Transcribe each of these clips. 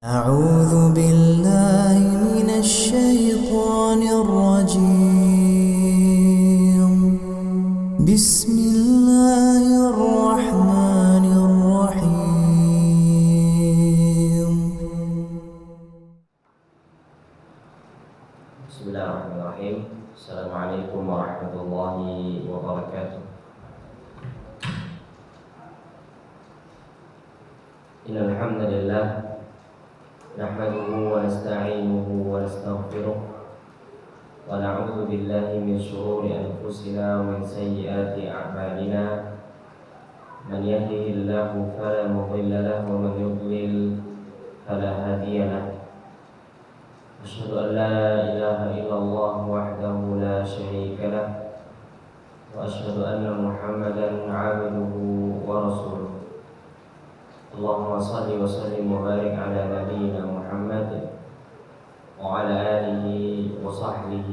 أعوذ بالله من الشيطان الرجيم بسم الله الرحمن الرحيم Bismillahirrahmanirrahim. Assalamualaikum warahmatullahi wabarakatuh. Innal hamdalillah nahmaduhu wa nasta'inuhu wa nastaghfiruh wa na'udzu billahi min shururi anfusina wa min sayyiati a'malina. Man yahdihillahu fala mudilla lahu wa man yudlil fala hadiya lahu. أشهد أن لا إله إلا الله وحده لا شريك له وأشهد أن محمدا عبده ورسوله. اللهم صل وسلم وبارك على نبينا محمد وعلى آله وصحبه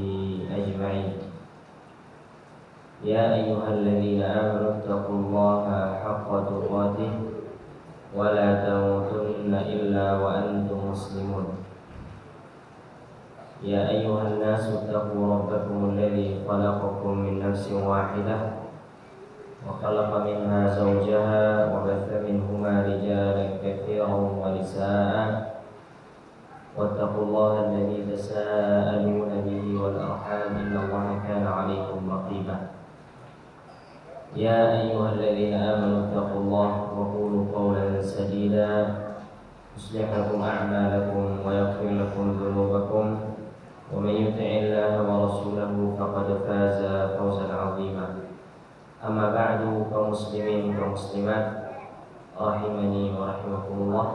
أجمعين. يا أيها الذين آمنوا اتقوا الله حق تقاته ولا تموتن إلا وأنتم مسلمون. يا أيها الناس اتقوا ربكم الذي خلقكم من نفس واحدة وخلق منها زوجها وبث منهما رجالا كثيرا ونساء واتقوا الله الذي تساءلون به والأرحام إن الله كان عليكم رقيبا. يا أيها الذين آمنوا اتقوا الله وقولوا قولا سديدا يصلح لكم أعمالكم ويغفر لكم ذنوبكم ومن يطع الله ورسوله فقد فاز فوزا عظيما. أما بعد kaum muslimin kaum muslimat rahimani wa rahimakumullah.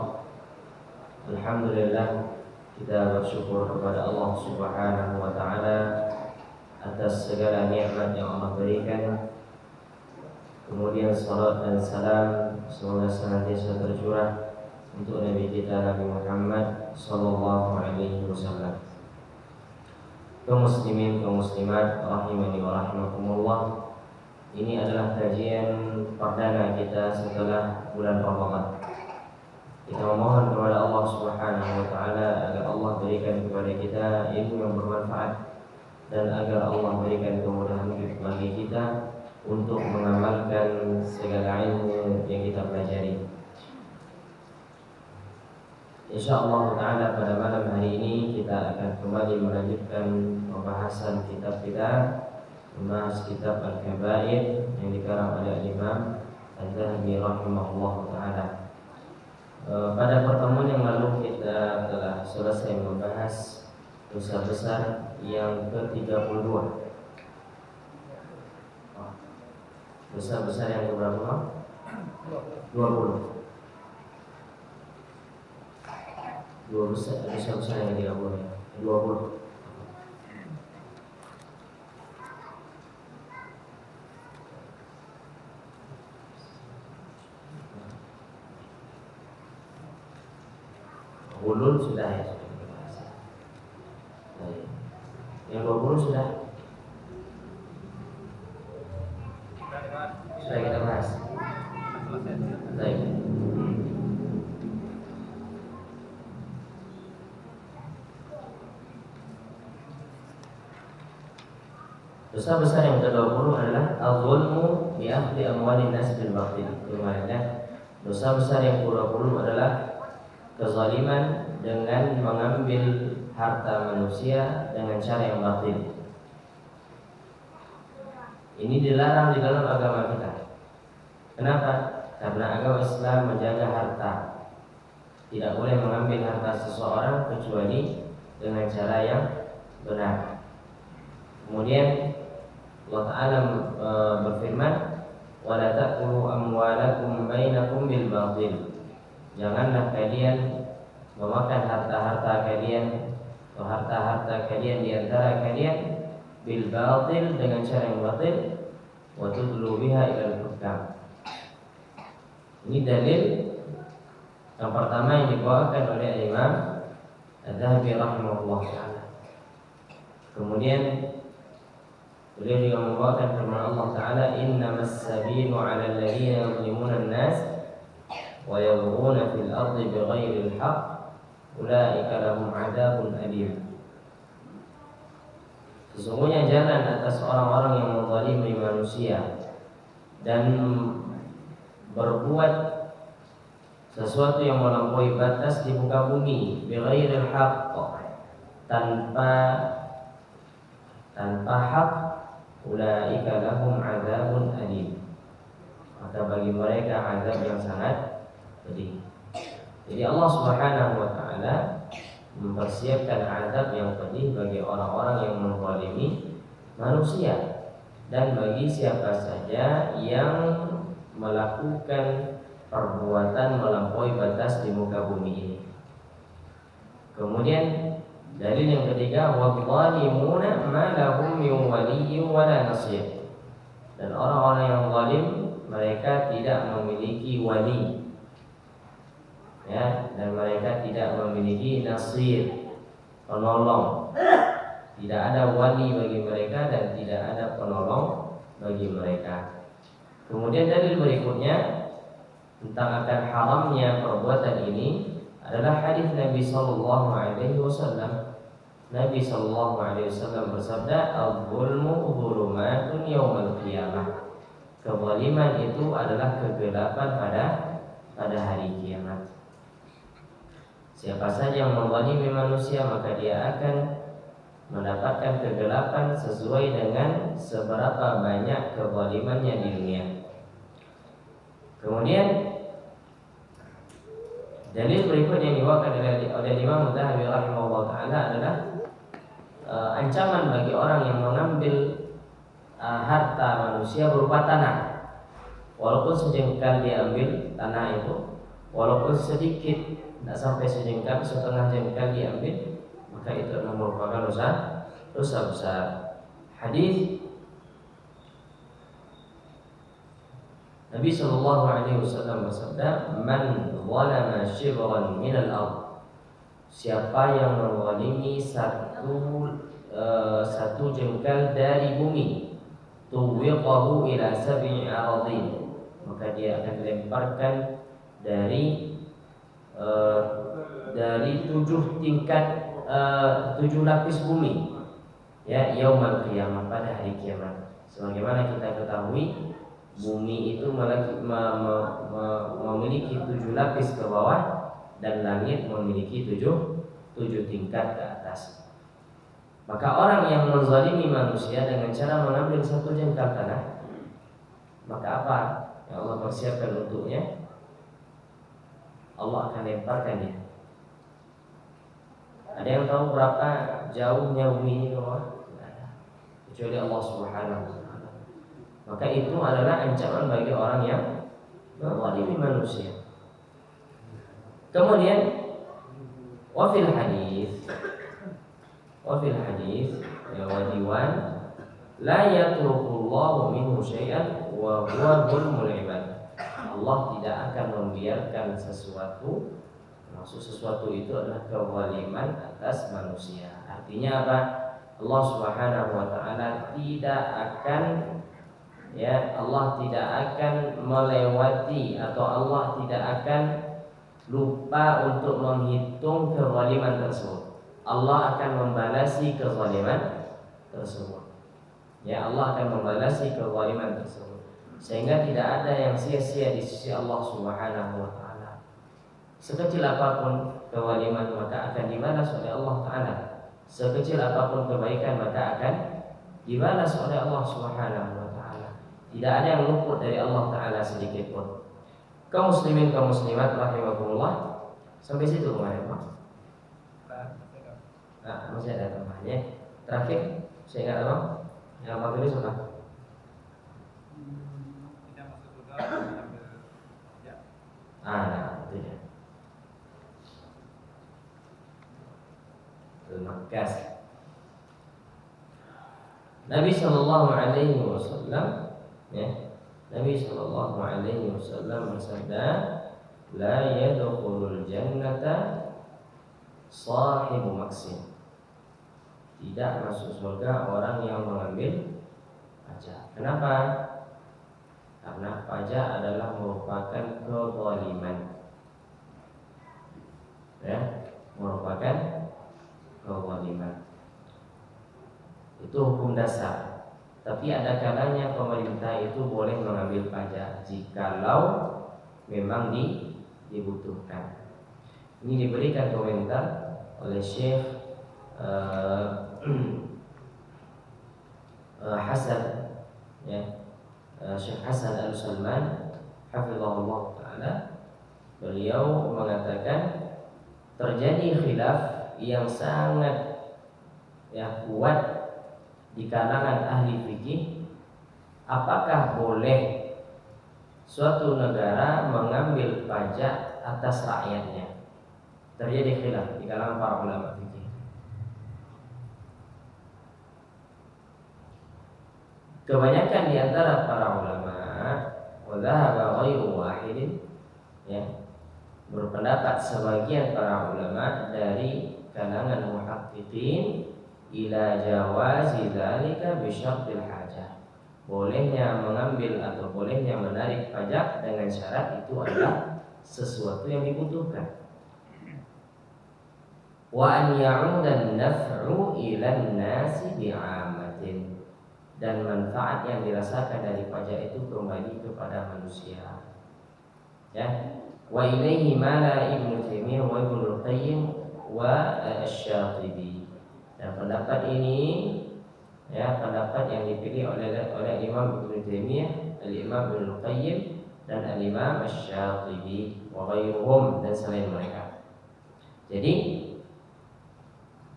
Alhamdulillah, kita bersyukur kepada Allah Subhanahu wa taala atas segala nikmat yang Allah berikan. Kemudian salat dan salam semoga senantiasa tercurah untuk Nabi kita Nabi Muhammad sallallahu alaihi wasallam. Kaum muslimin, kaum muslimat rahimani wa rahimakumullah. Ini adalah kajian perdana kita setelah bulan Ramadan. Kita memohon kepada Allah Subhanahu wa taala agar Allah berikan kepada kita ilmu yang bermanfaat dan agar Allah berikan kemudahan bagi kita untuk mengamalkan segala ilmu yang kita pelajari. InsyaAllah ta'ala pada malam hari ini kita akan kembali melanjutkan pembahasan kitab kita, membahas kitab Al-Kabair yang dikarang oleh Imam Al-Zahabi rahimahullah ta'ala. Pada pertemuan yang lalu kita telah selesai membahas dosa besar yang ke-32. Dosa besar yang keberapa? 20. Dosa besar yang 30. 20. Ulun sudah ya, sudah kita bahas. Yang 20 sudah kita bahas. Baik. Dosa besar yang ke-20 adalah al-zulmu bi akhdhi amwalin nas bil batil. Maknanya dosa besar yang ke-20 adalah kezaliman dengan mengambil harta manusia dengan cara yang batil. Ini dilarang di dalam agama kita. Kenapa? Karena agama Islam menjaga harta. Tidak boleh mengambil harta seseorang kecuali dengan cara yang benar. Kemudian Allah Ta'ala berfirman, وَلَا تَأْكُلُوا أَمْوَالَكُمْ بَيْنَكُمْ بِالْبَاطِلِ. Janganlah kalian memakan harta-harta kalian atau harta-harta kalian di antara kalian bil batil, dengan cara yang batil, wa tudlu biha ila al-hukam. Ini dalil yang pertama yang dibawakan oleh Imam Al-Zahabi rahimahullah ta'ala. Kemudian beliau juga membawakan firman Allah Ta'ala, innamas sabilu 'ala alladziina yuzlimuna an-nas wa yabghuna fil ardi bighairi al-haqq ulaika lahum adzabun alim. Sesungguhnya jalan atas orang-orang yang menzalimi manusia dan berbuat sesuatu yang melampaui batas di muka bumi bighairil haqq, tanpa hak, ulaika lahum adzabun alim, maka bagi mereka azab yang sangat pedih. Jadi Allah Subhanahu wa taala mempersiapkan azab yang pedih bagi orang-orang yang menzalimi manusia dan bagi siapa saja yang melakukan perbuatan melampaui batas di muka bumi ini. Kemudian dalil yang ketiga, wadzalimuna ma lahum min waliyyin wala nasir. Dan orang-orang yang zalim mereka tidak memiliki wali, ya, dan mereka tidak memiliki nasir, penolong. Tidak ada wali bagi mereka dan tidak ada penolong bagi mereka. Kemudian dalil berikutnya tentang akan haramnya perbuatan ini adalah hadis Nabi sallallahu alaihi wasallam. Nabi sallallahu alaihi wasallam bersabda, "Al-zulmu dzulumatun yaumal qiyamah." Kezaliman itu adalah kegelapan pada hari kiamat. Siapa saja yang menzalimi manusia maka dia akan mendapatkan kegelapan sesuai dengan seberapa banyak kezalimannya di dunia. Kemudian dalil berikutnya yang diwakilkan oleh Imam Mudzahabi rahimahullah taala adalah ancaman bagi orang yang mengambil harta manusia berupa tanah. Walaupun sejengkal dia ambil tanah itu, walaupun sedikit, tidak sampai sejengkal, setengah jengkal dia ambil, maka itu merupakan dosa besar. Hadis Nabi sallallahu alaihi wasallam bersabda, "Man zalama shibran min al-ard." Siapa yang menzalimi satu jengkal dari bumi, tuwiqahu ila sab'i aradin, maka dia akan dilemparkan dari 7 lapis bumi, ya, yaumal qiyamah, pada hari kiamat. Sebagaimana kita ketahui, bumi itu memiliki 7 lapis ke bawah dan langit memiliki 7 tingkat ke atas. Maka orang yang menzalimi manusia dengan cara mengambil satu jengkal tanah, maka apa yang Allah persiapkan untuknya? Allah akan lemparkan dia. Ada yang tahu berapa jauhnya bumi ini ke bawah? Tidak ada, kecuali Allah Subhanahu wa taala. Maka itu adalah ancaman bagi orang yang menzalimi manusia. Kemudian wafil hadis ya wadiwan la yatrukullahu minhu syai'an wa huwa dzulmul ibad. Allah tidak akan membiarkan sesuatu, maksud sesuatu itu adalah kezaliman atas manusia. Artinya apa? Allah Subhanahu wa taala tidak akan melewati, atau Allah tidak akan lupa untuk menghitung kezaliman tersebut. Allah akan membalasi kezaliman tersebut. Ya, Allah akan membalasi kezaliman tersebut, sehingga tidak ada yang sia-sia di sisi Allah Subhanahu wa taala. Sekecil apapun kezaliman maka akan dibalas oleh Allah taala. Sekecil apapun kebaikan maka akan dibalas oleh Allah Subhanahu wa taala. Tidak ada yang luput dari Allah taala sedikit pun. Kaum muslimin, kaum muslimat rahimakumullah. Sampai situ kemarin, Pak. Nah, masih ada tambahnya. Terakhir, saya ingat apa? Yang waktu ini sudah. Tidak masuk surga, ambil ya. Nah, itu ya. Termakas. Nabi Shallallahu Alaihi Wasallam, ya, Nabi Shallallahu Alaihi Wasallam bersabda, la yadkhulul jannata sahibu maksin. Tidak masuk surga orang yang mengambil pajak. Kenapa? Karena pajak adalah merupakan kezaliman. Ya, merupakan kezaliman. Itu hukum dasar. Tapi ada kalanya pemerintah itu boleh mengambil pajak jikalau memang dibutuhkan. Ini diberikan komentar oleh Syekh Hasan, ya, Syekh Hasan Al-Salman, hafizahullah taala. Beliau mengatakan terjadi khilaf yang sangat kuat di kalangan ahli fikih, apakah boleh suatu negara mengambil pajak atas rakyatnya. Terjadi khilaf di kalangan para ulama fikih. Kebanyakan di antara para ulama, wa dhahaba ghairu wahidin, berpendapat sebagian para ulama dari kalangan muhaqqiqin ila jawazi dzalika bi syartil hajah. Bolehnya mengambil atau bolehnya menarik pajak dengan syarat itu adalah sesuatu yang dibutuhkan. Wa an ya'uda an-naf'u ila an-nasi bi'amatin, dan manfaat yang dirasakan dari pajak itu kembali kepada manusia. Ya. Wa ilaihi mala Ibnu Taimiyah wa Ibnu Qayyim wa Asy-Syatibi. Dan pendapat ini, pendapat yang dipilih oleh Imam Ibnu Taimiyah, Al-Imam Ibnu Qayyim, dan Al-Imam Asy-Syatibi wa ghairuhum, dan selain mereka. Jadi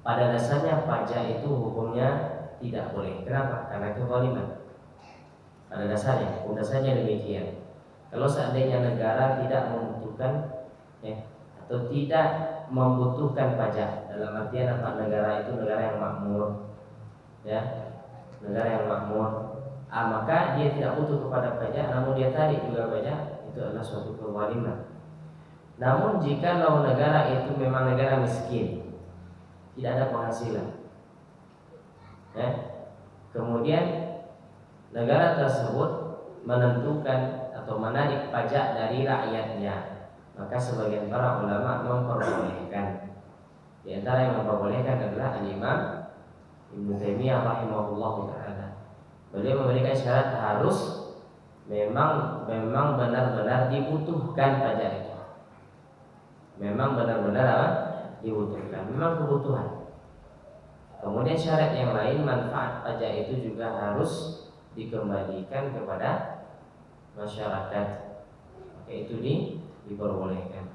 pada dasarnya pajak itu hukumnya tidak boleh. Kenapa? Karena kezaliman. Pada dasarnya, hukum dasarnya demikian. Kalau seandainya negara tidak membutuhkan, atau tidak membutuhkan pajak, dalam artian apa? Negara itu negara yang makmur, negara yang makmur, maka dia tidak butuh kepada pajak, namun dia tarik juga pajak, itu adalah suatu kezaliman. Namun jikalau negara itu memang negara miskin, tidak ada penghasilan, kemudian negara tersebut menentukan atau menarik pajak dari rakyatnya, maka sebagian para ulama memperbolehkan. Di antara yang memperbolehkan adalah Al-Imam Ibnu Taimiyah rahimahullah taala. Beliau memberikan syarat harus memang benar-benar dibutuhkan pajak itu. Memang benar-benar dibutuhkan, memang kebutuhan. Kemudian syarat yang lain, manfaat pajak itu juga harus dikembalikan kepada masyarakat, yaitu diperbolehkan.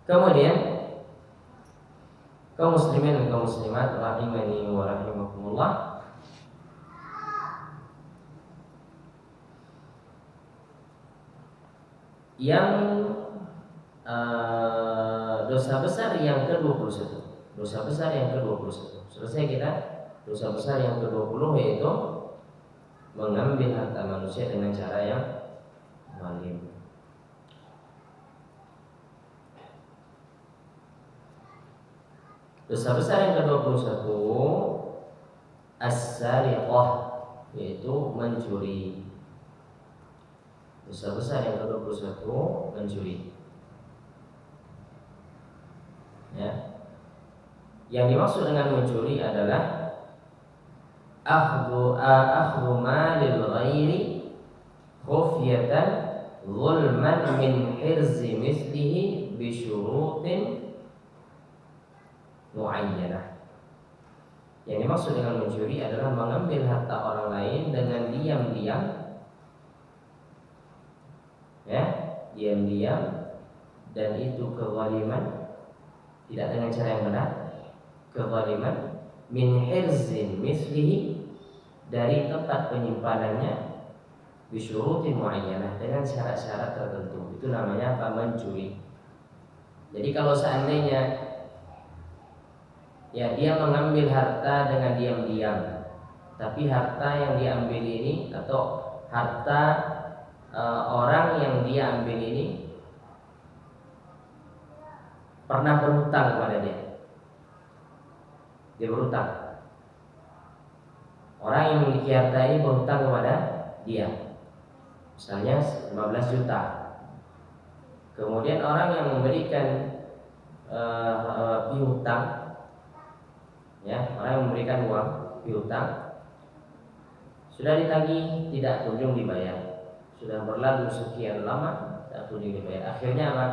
Kemudian kaum muslimin dan kaum muslimat rahimani wa rahimakumullah, yang dosa besar yang ke-21. Dosa besar yang ke-21. Selesai kita dosa besar yang ke-20, yaitu mengambil harta manusia dengan cara yang zalim. Dosa besar yang ke-21 as-sariqah, yaitu mencuri. Dosa besar yang ke-21 mencuri. Yang dimaksud dengan mencuri adalah akhdhu malil ghairi khufyatan zulman min hirzi mislihi bi syurutin muayyanah. Yang dimaksud dengan mencuri adalah mengambil harta orang lain dengan diam-diam, diam-diam, dan itu kezaliman, tidak dengan cara yang benar. Kezaliman min hirzin mislihi, dari tempat penyimpanannya, bisyurutin muayyanah, dengan syarat-syarat tertentu. Itu namanya apa? Mencuri. Jadi kalau seandainya dia mengambil harta dengan diam-diam, tapi harta yang diambil ini atau harta orang yang dia ambil ini pernah berhutang kepada dia. Dia berhutang. Orang yang memiliki harta ini berhutang kepada dia, misalnya 15 juta. Kemudian orang yang memberikan piutang, ya, orang yang memberikan uang piutang sudah ditagih tidak kunjung dibayar, sudah berlalu sekian lama tidak kunjung dibayar. Akhirnya apa?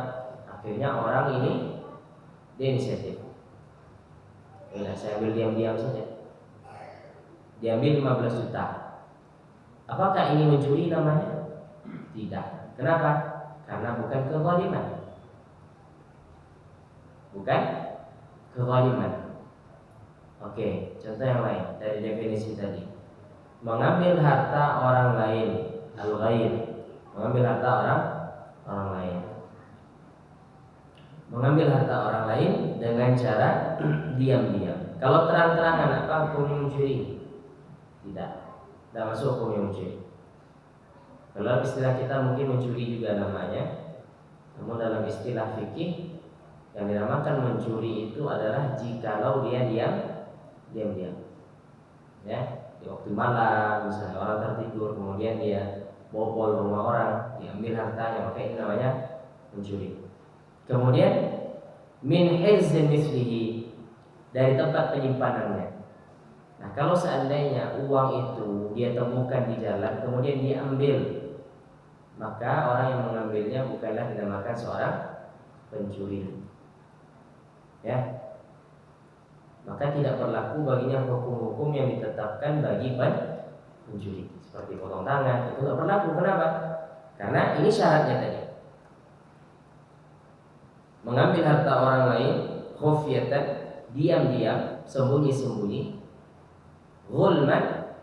Akhirnya orang ini dia inisiatif. Ya, saya ambil diam-diam saja. Diambil 15 juta. Apakah ini mencuri namanya? Tidak. Kenapa? Karena bukan kezaliman. Bukan kezaliman. Oke, contoh yang lain dari definisi tadi. Mengambil harta orang lain, al-ghair. Mengambil harta orang lain. Mengambil harta orang lain dengan cara diam-diam. Kalau terang-terangan apa hukum mencuri? Tidak masuk hukum mencuri. Kalau istilah kita mungkin mencuri juga namanya. Namun dalam istilah fikih yang dinamakan mencuri itu adalah jikalau dia diam-diam. Ya, di waktu malam misalnya orang tertidur kemudian dia bobol rumah orang, diambil hartanya, maka ini namanya mencuri. Kemudian min hirzin mislihi, dari tempat penyimpanannya. Nah, kalau seandainya uang itu dia temukan di jalan kemudian diambil, maka orang yang mengambilnya bukanlah dinamakan seorang pencuri. Ya. Maka tidak berlaku baginya hukum-hukum yang ditetapkan bagi pencuri, seperti potong tangan, itu tidak berlaku. Kenapa? Karena ini syaratnya tadi. Mengambil harta orang lain khufyatan, diam-diam, sembunyi-sembunyi, zulman,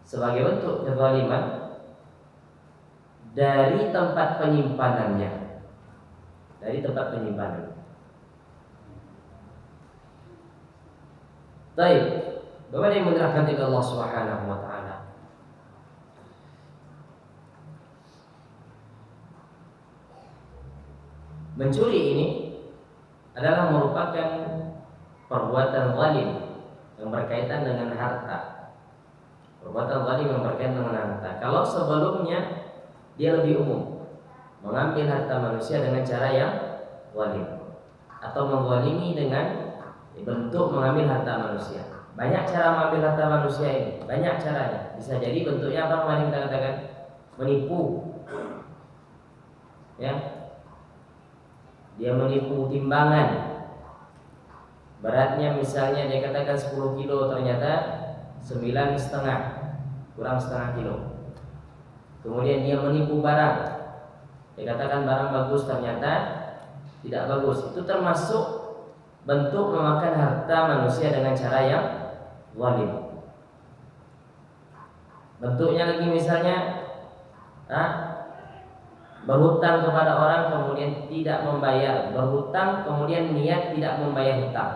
sebagai bentuk kezaliman, dari tempat penyimpanannya. Dari tempat penyimpanan. Baik, bagaimana yang menyerahkan kepada Allah Subhanahu wa taala? Mencuri ini adalah merupakan perbuatan zalim yang berkaitan dengan harta. Perbuatan zalim yang berkaitan dengan harta. Kalau sebelumnya dia lebih umum, mengambil harta manusia dengan cara yang zalim atau menzalimi dengan bentuk mengambil harta manusia. Banyak cara mengambil harta manusia ini, banyak caranya. Bisa jadi bentuknya apa kemarin kita katakan? Menipu. Ya. Dia menipu timbangan. Beratnya misalnya dia katakan 10 kilo, ternyata 9,5, kurang setengah kilo. Kemudian dia menipu barang. Dia katakan barang bagus, ternyata tidak bagus. Itu termasuk bentuk memakan harta manusia dengan cara yang zalim. Bentuknya lagi misalnya berhutang kepada orang kemudian tidak membayar, berhutang kemudian niat tidak membayar hutang.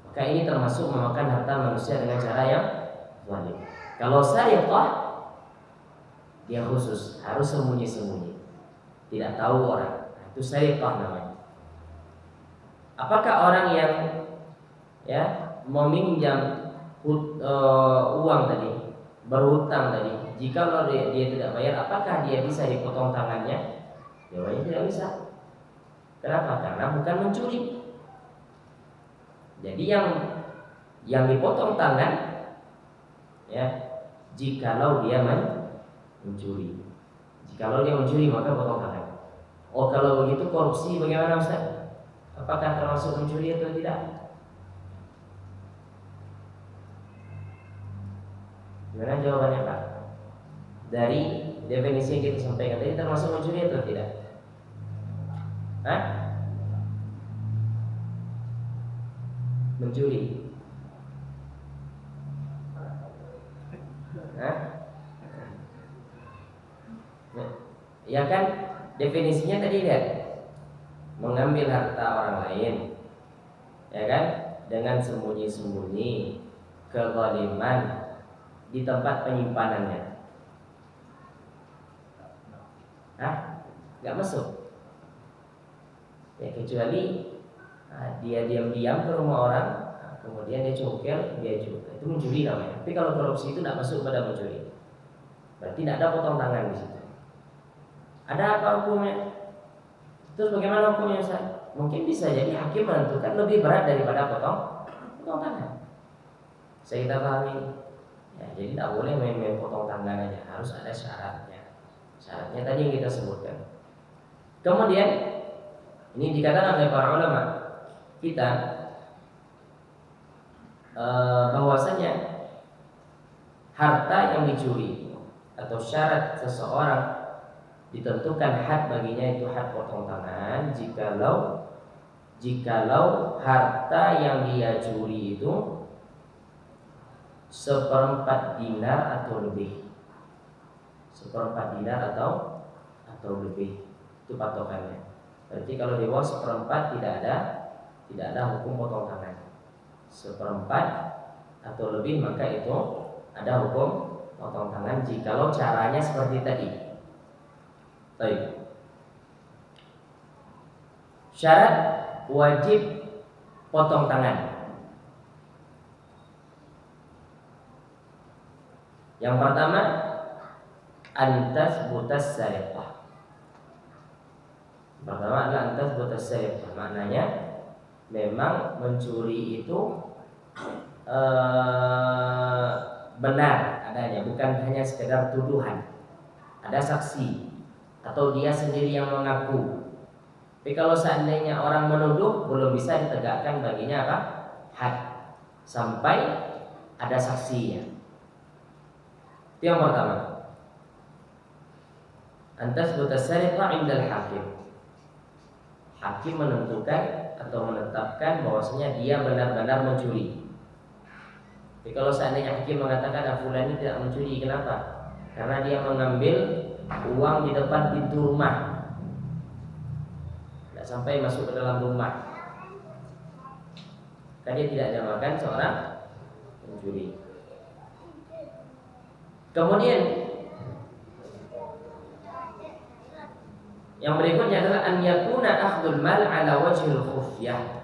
Maka ini termasuk memakan harta manusia dengan cara yang zalim. Kalau sariqah, dia khusus, harus sembunyi-sembunyi, tidak tahu orang. Itu sariqah namanya. Apakah orang yang meminjam uang tadi, berhutang tadi, jika dia tidak bayar, apakah dia bisa dipotong tangannya? Jawabannya tidak bisa. Kenapa? Karena bukan mencuri. Jadi yang dipotong tangan, ya, jikalau dia mencuri. Jikalau dia mencuri maka potong tangan. Oh, kalau begitu korupsi bagaimana, Ustaz? Apakah termasuk mencuri atau tidak? Gimana jawabannya, Pak? Dari definisi yang kita sampaikan tadi, termasuk mencuri atau tidak? Mencuri. Ya kan, definisinya tadi lihat, mengambil harta orang lain, ya kan, dengan sembunyi-sembunyi, kezaliman di tempat penyimpanannya. Nggak masuk. Ya, kecuali dia diam-diam ke rumah orang, kemudian dia congkel, dia juga, itu mencuri namanya. Tapi kalau korupsi itu tidak masuk pada mencuri. Berarti tidak ada potong tangan di situ. Ada apa hukumnya? Terus bagaimana hukumnya Ustaz? Mungkin bisa jadi hakim menentukan lebih berat daripada potong tangan. Saya kita pahami. Ya, jadi tidak boleh main-main potong tangan aja, harus ada syaratnya. Syaratnya tadi yang kita sebutkan. Kemudian ini dikatakan oleh para ulama kita bahwasanya harta yang dicuri atau syarat seseorang ditentukan had baginya itu had potong tangan jikalau harta yang dia curi itu 1/4 dinar atau lebih. 1/4 dinar atau lebih. Itu patokannya. Berarti kalau di bawah 1/4 tidak ada hukum potong tangan. 1/4 atau lebih maka itu ada hukum potong tangan jikalau caranya seperti tadi. Baik. Syarat wajib potong tangan. Yang pertama, antas butas sariqah. Pertama adalah antas butas sariqah. Maknanya memang mencuri itu benar adanya, bukan hanya sekedar tuduhan. Ada saksi atau dia sendiri yang mengaku. Tapi kalau seandainya orang menuduh, belum bisa ditegakkan baginya apa? Had, sampai ada saksinya. Itu yang pertama. Antas butasariqah indal hakim. Hakim menentukan atau menetapkan bahwasanya dia benar-benar mencuri. Tapi kalau seandainya hakim mengatakan fulan ini tidak mencuri, kenapa? Karena dia mengambil uang di depan pintu rumah, tidak sampai masuk ke dalam rumah, karena dia tidak dinamakan seorang pencuri. Kemudian yang berikutnya adalah an yakuna akhdul mal ala wajhil khufyah.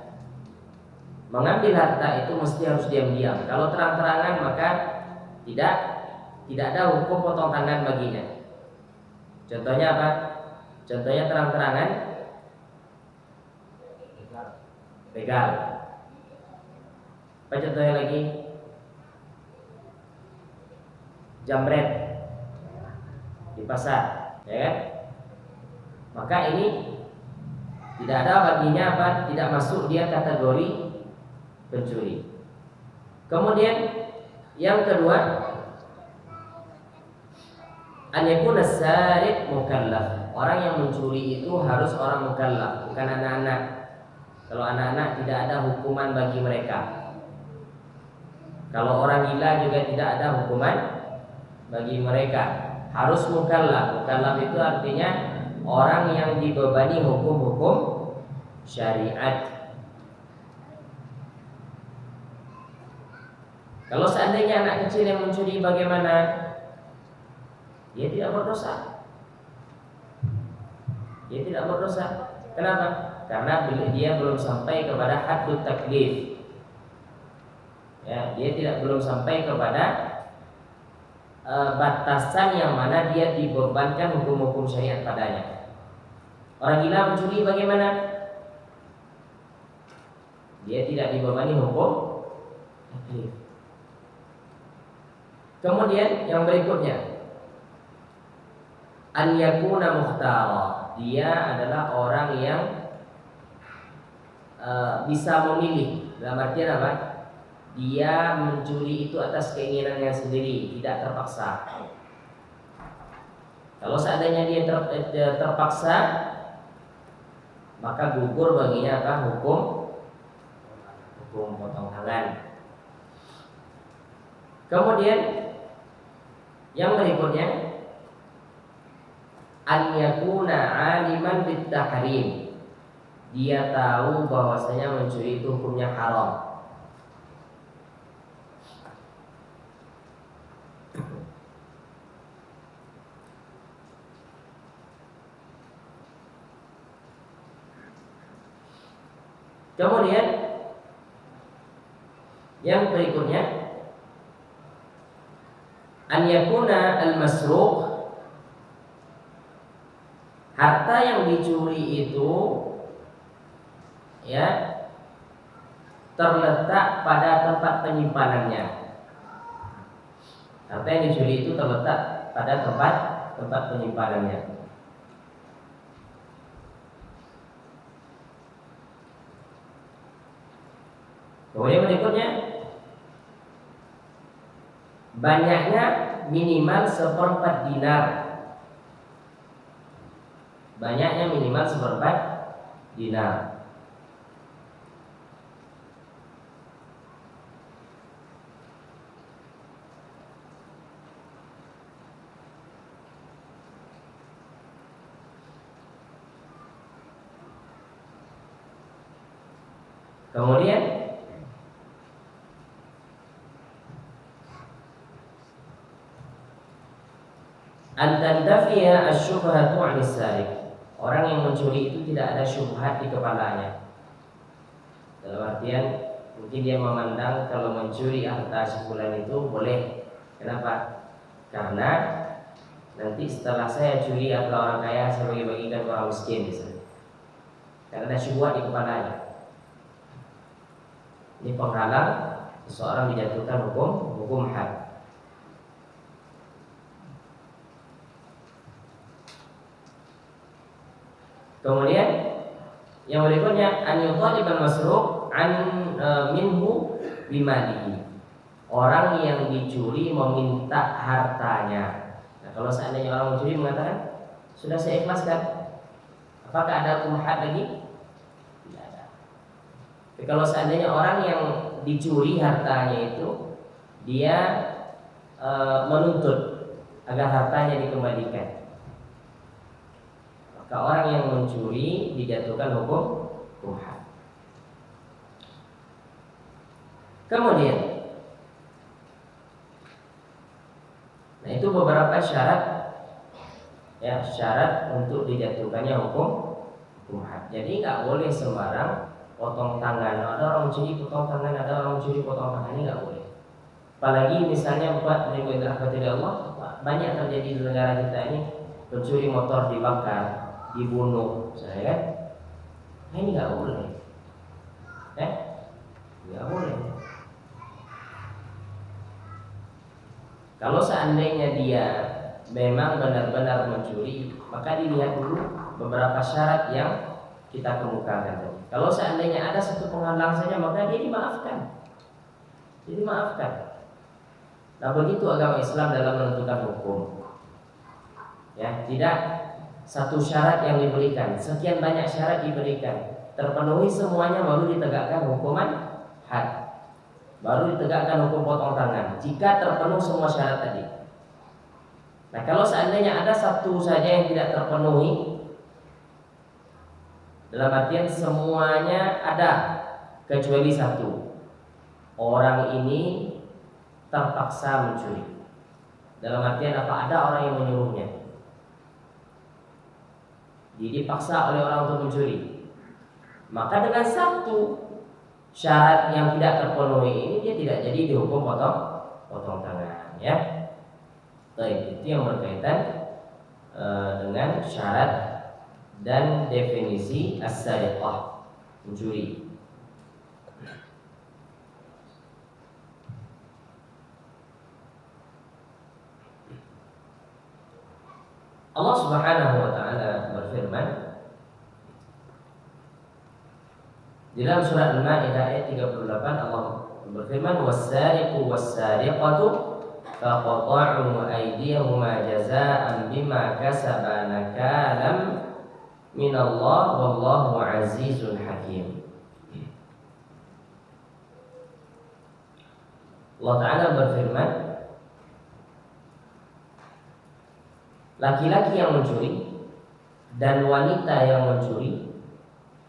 Mengambil harta itu mesti harus diam-diam. Kalau terang-terangan maka tidak ada hukum potong tangan baginya. Contohnya apa? Contohnya terang-terangan begal. Apa contohnya lagi? Jambret di pasar, ya kan? Maka ini tidak ada baginya apa? Tidak masuk dia kategori pencuri. Kemudian yang kedua, an yakuna sariq mukallaf. Orang yang mencuri itu harus orang mukallaf, bukan anak-anak. Kalau anak-anak tidak ada hukuman bagi mereka. Kalau orang gila juga tidak ada hukuman bagi mereka. Harus mukallaf. Mukallaf itu artinya orang yang dibebani hukum-hukum syariat. Kalau seandainya anak kecil yang mencuri bagaimana? Dia tidak berdosa. Dia tidak berdosa. Kenapa? Karena dia belum sampai kepada haddut taklif. Ya, dia belum sampai kepada batasan yang mana dia dibebankan hukum-hukum syariat padanya. Orang gila mencuri bagaimana? Dia tidak dibebani hukum taklif. Kemudian yang berikutnya, an yakuna mukhtara. Dia adalah orang yang bisa memilih. Dalam artian apa? Dia mencuri itu atas keinginannya sendiri, tidak terpaksa. Kalau seandainya dia terpaksa, maka gugur baginya apa? Hukum potong tangan. Kemudian yang berikutnya, an yakuna aliman bit tahrim. Dia tahu bahwasanya mencuri itu hukumnya haram. Kemudian yang berikutnya, an yakuna al-masruq harta yang dicuri itu ya terletak pada tempat penyimpanannya. Harta yang dicuri itu terletak pada tempat penyimpanannya. Kemudian berikutnya, banyaknya minimal 1/4 dinar. Banyaknya minimal 1/4 dinar. Kemudian antandafiya asyubhatu 'anis sariq. Orang yang mencuri itu tidak ada syubhat di kepalanya. Dalam artian mungkin dia memandang kalau mencuri harta sebulan itu boleh. Kenapa? Karena nanti setelah saya curi harta orang kaya, saya bagi-bagikan ke orang miskin misalnya. Karena ada syubhat di kepalanya. Ini penghalang seseorang dijatuhkan hukum had. Kemudian yang berikutnya an yutalibal masruq minhu bimalihi. Orang yang dicuri meminta hartanya. Nah, kalau seandainya orang mencuri mengatakan sudah saya ikhlaskan, apakah ada hukum had lagi? Tidak ada. Tapi kalau seandainya orang yang dicuri hartanya itu dia menuntut agar hartanya dikembalikan, maka orang yang mencuri dijatuhkan hukum had. Kemudian, nah itu beberapa syarat ya, syarat untuk dijatuhkannya hukum had. Jadi nggak boleh sembarang potong tangan. Ada orang mencuri potong tangan, ada orang mencuri potong tangan, ini nggak boleh. Apalagi misalnya buat Allah, banyak terjadi di negara kita ini, pencuri motor dibakar, dibunuh, saya kan? Nah, ini nggak boleh, nggak boleh. Kalau seandainya dia memang benar-benar mencuri, maka dilihat dulu beberapa syarat yang kita kemukakan tadi. Kalau seandainya ada satu penghalang saja, maka dia dimaafkan. Nah, begitu agama Islam dalam menentukan hukum. Ya, tidak satu syarat yang diberikan, sekian banyak syarat diberikan, terpenuhi semuanya baru ditegakkan hukuman had, baru ditegakkan hukum potong tangan jika terpenuhi semua syarat tadi. Nah, kalau seandainya ada satu saja yang tidak terpenuhi, dalam artian semuanya ada kecuali satu, orang ini terpaksa mencuri. Dalam artian apa? Ada orang yang menyuruhnya, dia dipaksa oleh orang untuk mencuri. Maka dengan satu syarat yang tidak terpenuhi ini, dia tidak jadi dihukum potong tangan, ya. Baik, itu yang berkaitan dengan syarat dan definisi as-sariqah, mencuri. Allah Subhanahu wa taala berfirman di dalam surat Al-Maidah ayat 38, Allah berfirman was-sariqu was-sariqatu faqata'u aydiyahuma jazaa'an bima kasaba nakalam minallah wallahu azizun hakim. Allah Ta'ala berfirman, laki-laki yang mencuri dan wanita yang mencuri,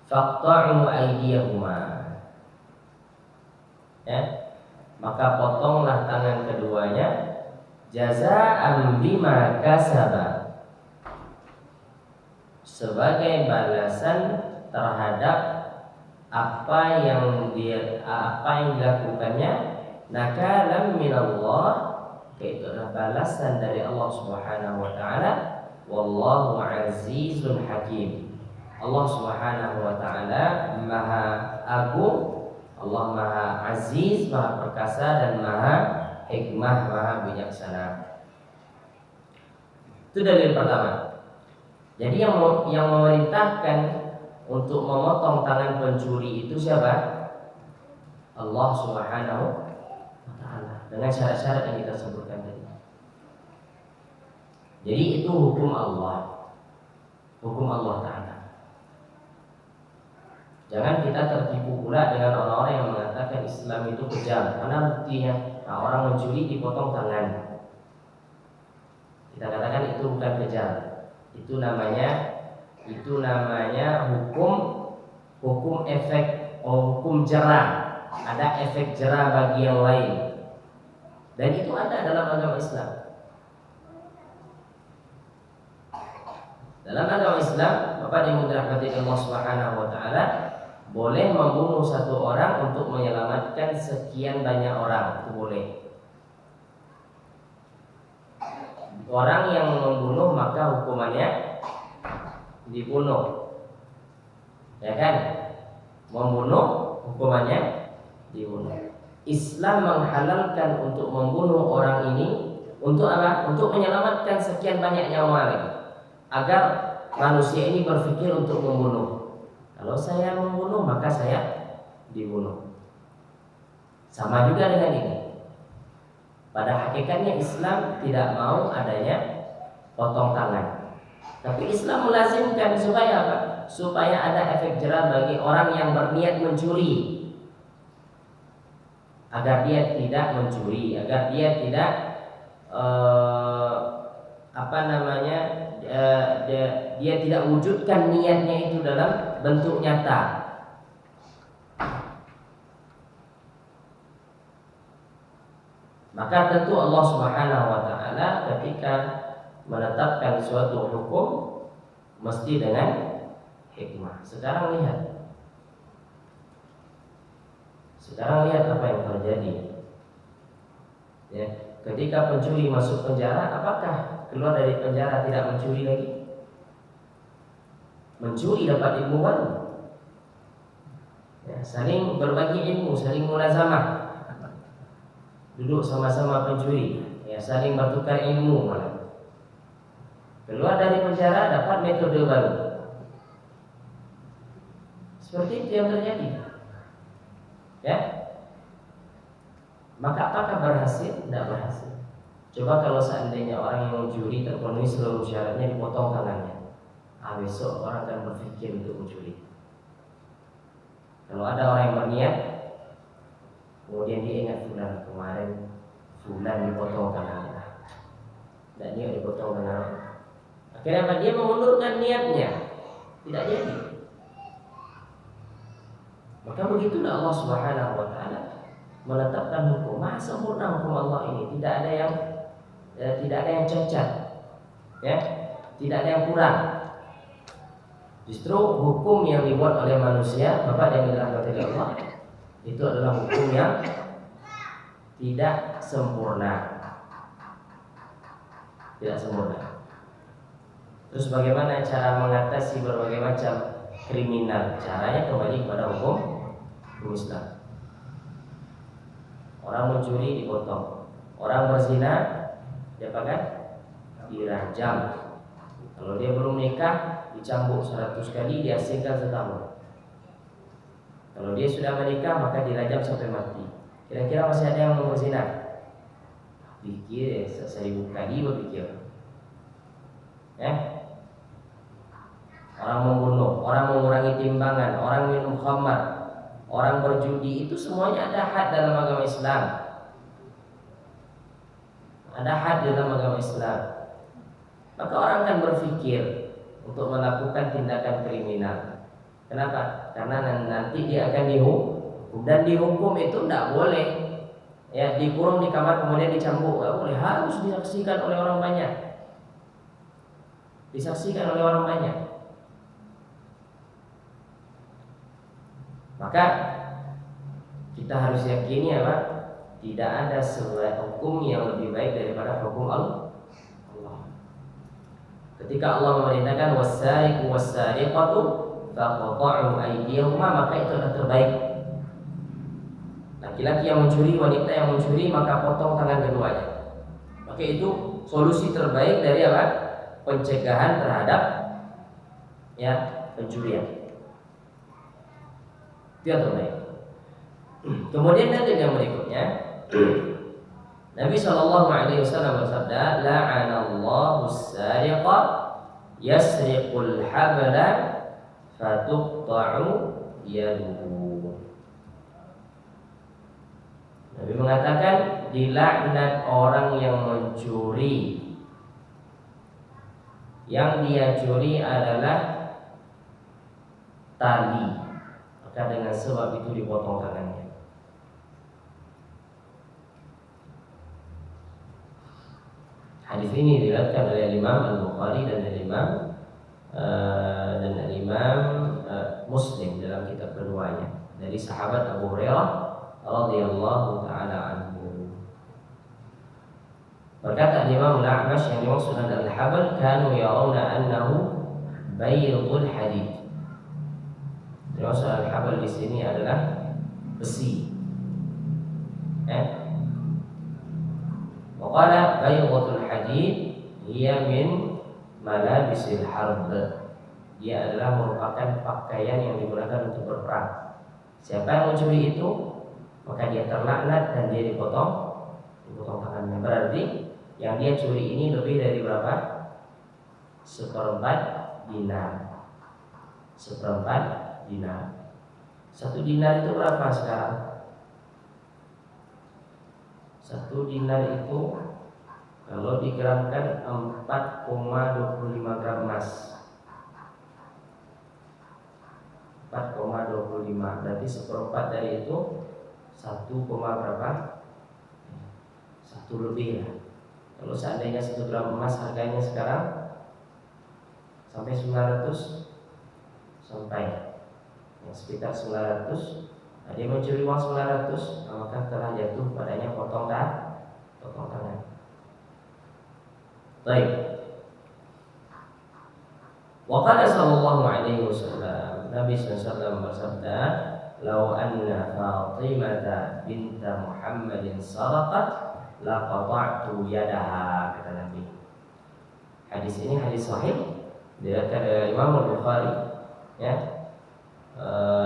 faqta'u aydiyahuma, ya, maka potonglah tangan keduanya, jazaa'an bima kasaba, sebagai balasan terhadap apa yang dilakukannya, nakalam minallah, yaitu adalah balasan dari Allah Subhanahu wa taala, Wallahu azizun hakim. Allah Subhanahu wa taala Maha Agung, Allah Maha Aziz, Maha Perkasa, dan Maha Hikmah, Maha Bijaksana. Itu dalil pertama. Jadi yang memerintahkan untuk memotong tangan pencuri itu siapa? Allah Subhanahu wa taala, dengan syarat-syarat yang kita sebutkan tadi. Jadi itu hukum Allah, hukum Allah taala. Jangan kita tertipu pula dengan orang-orang yang mengatakan Islam itu kejam. Mana buktinya? Nah, orang mencuri dipotong tangan. Kita katakan itu bukan kejam. Itu namanya hukum efek, hukum jera. Ada efek jera bagi yang lain. Dan itu ada dalam agama Islam. Dalam agama Islam, Bapak yang dirahmati Allah Subhanahu wa taala, boleh membunuh satu orang untuk menyelamatkan sekian banyak orang, itu boleh. Orang yang membunuh maka hukumannya dibunuh, ya kan? Membunuh hukumannya dibunuh. Islam menghalalkan untuk membunuh orang ini untuk apa? Untuk menyelamatkan sekian banyak nyawa lagi, agar manusia ini berpikir untuk membunuh. Kalau saya membunuh maka saya dibunuh. Sama juga dengan ini. Pada hakikatnya Islam tidak mau adanya potong tangan. Tapi Islam melazimkan supaya apa? Supaya ada efek jera bagi orang yang berniat mencuri, agar dia tidak mencuri, agar dia tidak dia tidak wujudkan niatnya itu dalam bentuk nyata. Maka tentu Allah Subhanahu wa taala ketika menetapkan suatu hukum mesti dengan hikmah. Sekarang lihat apa yang terjadi. Ya, ketika pencuri masuk penjara, apakah keluar dari penjara tidak mencuri lagi? Mencuri dapat ilmu baru. Ya, saling berbagi ilmu, saling mulazamah. Duduk sama-sama pencuri, ya, saling bertukar ilmu malah. Keluar dari penjara dapat metode baru. Seperti itu yang terjadi. Ya. Maka apakah berhasil? Tidak berhasil. Coba kalau seandainya orang yang mencuri terpenuhi seluruh syaratnya, dipotong tangannya, besok orang akan berpikir untuk mencuri. Kalau ada orang yang berniat, kemudian dia ingat kemarin fulan dipotong tangannya, dan niat dipotong tangannya. Akhirnya apa? Dia mengundurkan niatnya, tidak jadi. Maka begitulah Allah Subhanahu wa taala menetapkan hukum. Maha sempurna hukum Allah ini, tidak ada yang cacat, ya, tidak ada yang kurang. Justru hukum yang dibuat oleh manusia, Bapak yang dirahmati Allah, itu adalah hukum yang tidak sempurna. Tidak sempurna. Terus bagaimana cara mengatasi berbagai macam kriminal? Caranya kembali kepada hukum Islam. Orang mencuri dipotong, orang berzina diapakan? Dirajam. Kalau dia belum nikah dicambuk 100 kali, diasingkan setahun. Kalau dia sudah menikah maka dirajam sampai mati. Kira-kira masih ada yang mau berzina? Pikir 1000 kali berpikir. Orang membunuh, orang mengurangi timbangan, orang minum khamar, orang berjudi, itu semuanya ada had dalam agama Islam. Ada had dalam agama Islam. Maka orang akan berpikir untuk melakukan tindakan kriminal. Kenapa? Karena nanti dia akan dihukum, dan dihukum itu tidak boleh ya dikurung di kamar kemudian dicambuk, tidak boleh, harus disaksikan oleh orang banyak. Disaksikan oleh orang banyak. Maka kita harus yakini apa? Tidak ada sebuah hukum yang lebih baik daripada hukum Allah. Ketika Allah memerintahkan was-sariqu was-sariqatu faqta'u aydiyahuma, maka itu adalah terbaik. Laki-laki yang mencuri, wanita yang mencuri, maka potong tangan keduanya. Maka itu solusi terbaik dari apa? Pencegahan terhadap ya pencurian. Itu yang terbaik. Kemudian dalil yang berikutnya, Nabi SAW bersabda, la'anallahu as-sariqa yasriqul habla fatuqta'u yaduhu. Nabi mengatakan, dilaknat orang yang mencuri. Yang dia curi adalah tali, maka dengan sebab itu dipotong tangannya. Hadis ini diriwayatkan oleh Imam Al-Bukhari dan Imam Muslim dalam kitab keduanya dari sahabat Abu Hurairah radhiyallahu taala anhu. Berkata Imam Al-A'mash, yang dimaksud adalah al-habal kanu yarawna annahu baydul hadid. Dimaksud al-habal di sini adalah besi. Waqala baydatul hadid hiya min malabisil harb. Dia adalah merupakan pakaian yang digunakan untuk berperang. Siapa yang mencuri itu, maka dia terlaknat dan dia dipotong tangannya. Berarti yang dia curi ini lebih dari berapa? 1/4 dinar. 1/4 dinar. 1 dinar itu berapa sekarang? 1 dinar itu kalau digramkan 4,25 gram emas. 4,25 berarti 1/4 dari itu 1, berapa? 1 lebih ya. Kalau seandainya 1 gram emas harganya sekarang sampai 900, sampai yang sekitar 900, dia mencuri uang 900, maka telah jatuh padanya potong tangan. Baik. Wa qala sallallahu alaihi wasallam, Nabi SAW bersabda, "Lau anna Fatimah binta Muhammadin saraqat laqata'tu yadaha," kata Nabi. Hadis ini hadis sahih diriwayatkan oleh Imam Al-Bukhari ya.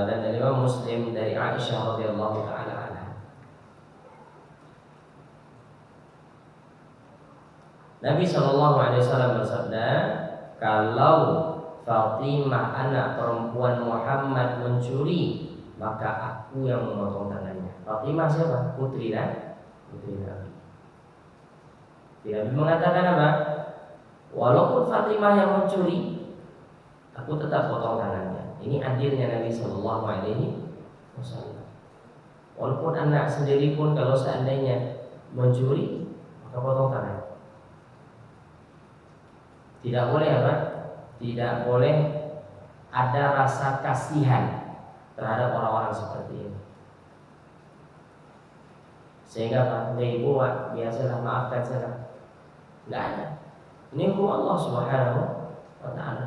Dan dari Imam Muslim dari Aisyah radhiyallahu taala anha. Nabi SAW bersabda, kalau Fatimah anak perempuan Muhammad mencuri, maka aku yang memotong tangannya. Fatimah siapa? Putri Nabi. Nabi mengatakan apa? Walaupun Fatimah yang mencuri, aku tetap potong tangannya. Ini adilnya Nabi Sallallahu Alaihi Wasallam. Walaupun anak sendiri pun kalau seandainya mencuri, maka potong tangan. Tidak boleh apa? Tidak boleh ada rasa kasihan terhadap orang-orang seperti ini. Sehingga Pak Ibu biasalah maafkan saya. Tidak ada. Ini hukum Allah Subhanahu wa Ta'ala.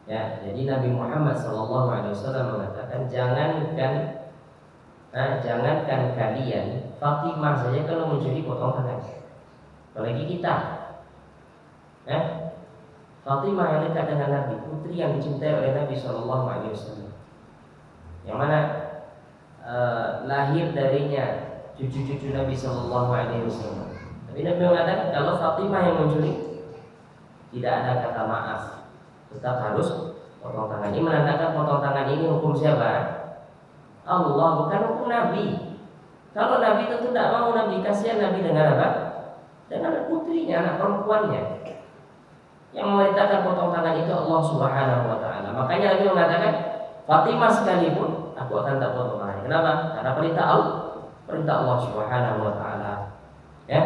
Ya, jadi Nabi Muhammad SAW mengatakan, jangankan kalian, Fatimah saja kalau mencuri potong tangan. Apalagi kita. Fatimah yang dekat dengan Nabi, putri yang dicintai oleh Nabi SAW, yang mana lahir darinya cucu-cucu Nabi SAW. Tapi Nabi mengatakan kalau Fatimah yang mencuri, tidak ada kata maaf, tetap harus potong tangan. Ini menandakan potong tangan ini hukum siapa? Allah, bukan hukum Nabi. Kalau Nabi tentu tidak mau Nabi, kasihan Nabi dengan apa? Dengan putrinya, anak perempuannya. Yang memerintahkan potong tangan itu Allah Subhanahu wa Ta'ala. Makanya Nabi mengatakan, Fatimah sekalipun aku akan tak potong tangan. Kenapa? Karena perintah Allah Subhanahu wa Ta'ala. Ya.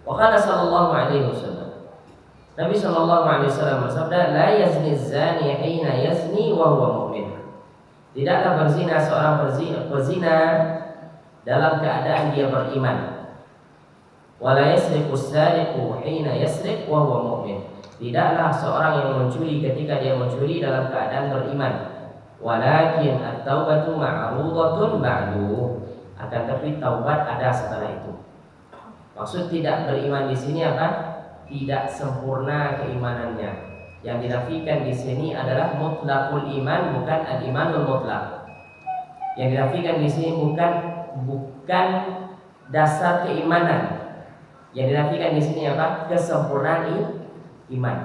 Wa qala sallallahu alaihi wasallam, Nabi sallallahu alaihi wasallam bersabda, la yazni zani hina yazni wa huwa mu'min. Tidaklah berzina seorang berzina dalam keadaan dia beriman. Wala yasriqu as-sariqu hina yasriq wa huwa mu'min. Tidaklah seorang yang mencuri ketika dia mencuri dalam keadaan beriman. Walakin at-taubatu ma'rudatun ba'du. Akan tapi taubat ada setelah itu. Maksud tidak beriman di sini apa? Tidak sempurna keimanannya. Yang dinafikan di sini adalah mutlaqul iman, bukan al-imanul mutlaq. Yang dinafikan di sini bukan dasar keimanan. Yang dinafikan di sini apa? Kesempurnaan iman.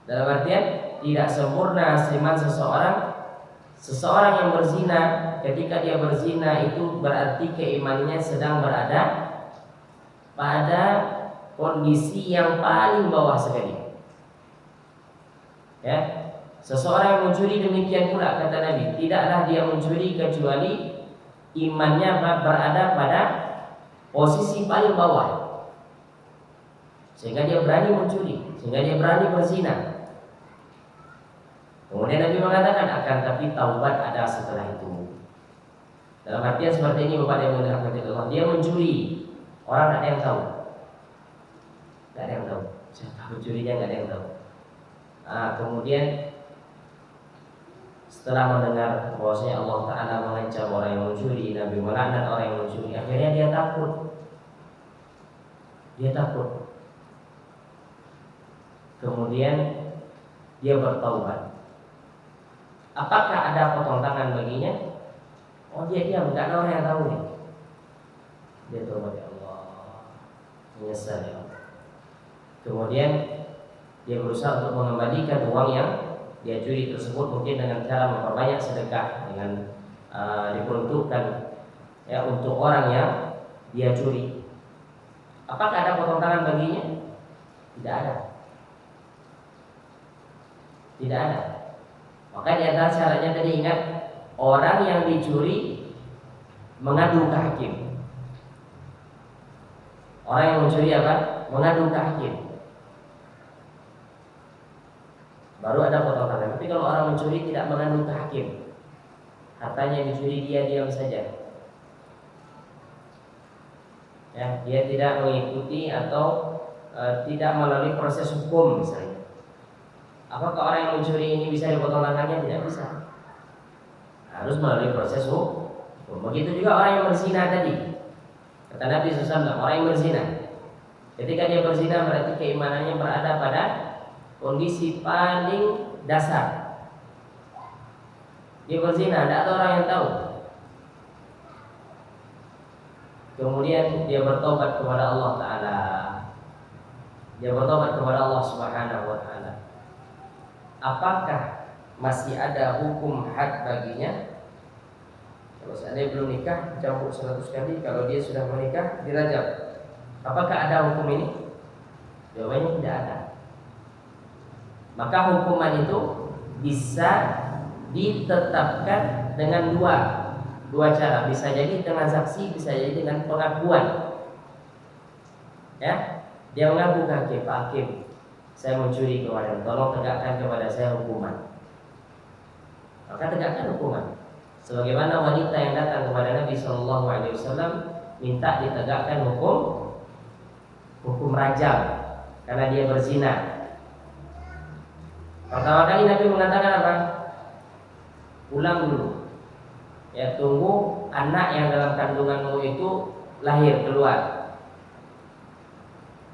Dalam artian tidak sempurna iman seseorang. Seseorang yang berzina, ketika dia berzina itu berarti keimanannya sedang berada pada kondisi yang paling bawah sekali. Ya, seseorang yang mencuri demikian pula kata Nabi, tidaklah dia mencuri kecuali imannya berada pada posisi paling bawah, sehingga dia berani mencuri, sehingga dia berani berzina. Kemudian Nabi mengatakan akan tapi taubat ada setelah itu. Dalam artian seperti ini Bapak yang dirahmati Allah, dia mencuri, orang tidak ada yang tahu, tidak ada yang tahu siapa pencurinya, tidak ada yang tahu. Kemudian setelah mendengar bahwasanya Allah Ta'ala mengancam orang yang mencuri, Nabi melaknat orang yang mencuri, akhirnya dia takut. Dia takut. Kemudian dia bertaubat. Apakah ada potong tangan baginya? Oh, dia diam, tidak ada orang yang tahu nih. Dia taubat, ya Allah, menyesal ya Allah. Kemudian dia berusaha untuk mengembalikan uang yang dia curi tersebut, mungkin dengan cara memperbanyak sedekah, dengan diperuntukkan ya untuk orang yang dia curi. Apakah ada potong tangan baginya? Tidak ada. Tidak ada. Maka di antara syaratnya tadi ingat, orang yang dicuri mengadu ke hakim. Orang yang mencuri apa? Mengadu ke hakim. Baru ada potong tangan. Tapi kalau orang mencuri tidak mengadu ke hakim, hartanya dicuri dia diam saja. Ya, dia tidak mengikuti atau tidak melalui proses hukum misalnya. Apakah orang yang mencuri ini bisa dipotong tangannya? Tidak bisa. Harus melalui proses hukum. Begitu juga orang yang berzina tadi. Kata Nabi SAW, orang yang berzina, ketika dia berzina berarti keimanannya berada pada kondisi paling dasar. Dia berzina, tidak ada orang yang tahu. Kemudian dia bertobat kepada Allah Ta'ala. Dia bertobat kepada Allah Subhanahu Wa Ta'ala. Apakah masih ada hukum had baginya? Kalau seandainya belum nikah, campur 100 kali. Kalau dia sudah menikah, dirajam. Apakah ada hukum ini? Jawabannya tidak ada. Maka hukuman itu bisa ditetapkan dengan dua cara. Bisa jadi dengan saksi, bisa jadi dengan pengakuan. Ya, dia mengaku ke hakim, Pak Hakim, saya mencuri kemarin, tolong tegakkan kepada saya hukuman. Maka tegakkan hukuman. Sebagaimana wanita yang datang kepada Nabi SAW minta ditegakkan hukum rajam karena dia berzina. Pertama kali Nabi mengatakan apa? Ulang dulu. Ya, tunggu anak yang dalam kandunganmu itu lahir, keluar.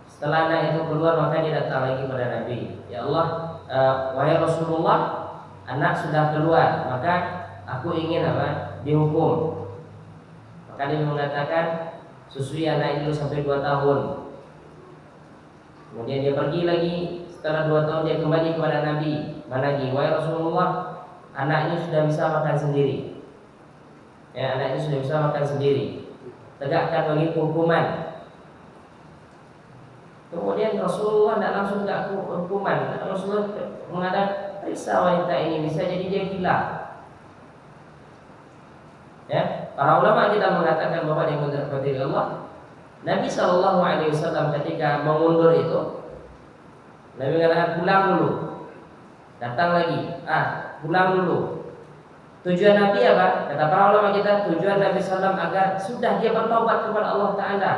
Setelah anak itu keluar, maka dia datang lagi kepada Nabi. Ya Allah, wahai Rasulullah, anak sudah keluar, maka aku ingin apa? Dihukum. Maka dia mengatakan susui anak itu sampai 2 tahun. Kemudian dia pergi lagi. Setelah 2 tahun dia kembali kepada Nabi. Lagi, wahai Rasulullah, anak ini sudah bisa makan sendiri. Ya, anak ini sudah bisa makan sendiri. Tegakkan bagi hukuman. Kemudian Rasulullah tidak langsung tegak hukuman. Rasulullah mengatakan, periksa wanita ini, bisa jadi dia gila. Ya, para ulama kita mengatakan bahwa yang menurut Allah, Nabi SAW ketika mengundur itu, Nabi mengatakan pulang dulu, datang lagi, pulang dulu. Tujuan Nabi apa? Kata para ulama kita, tujuan Nabi SAW agar sudah dia bertaubat kepada Allah Ta'ala,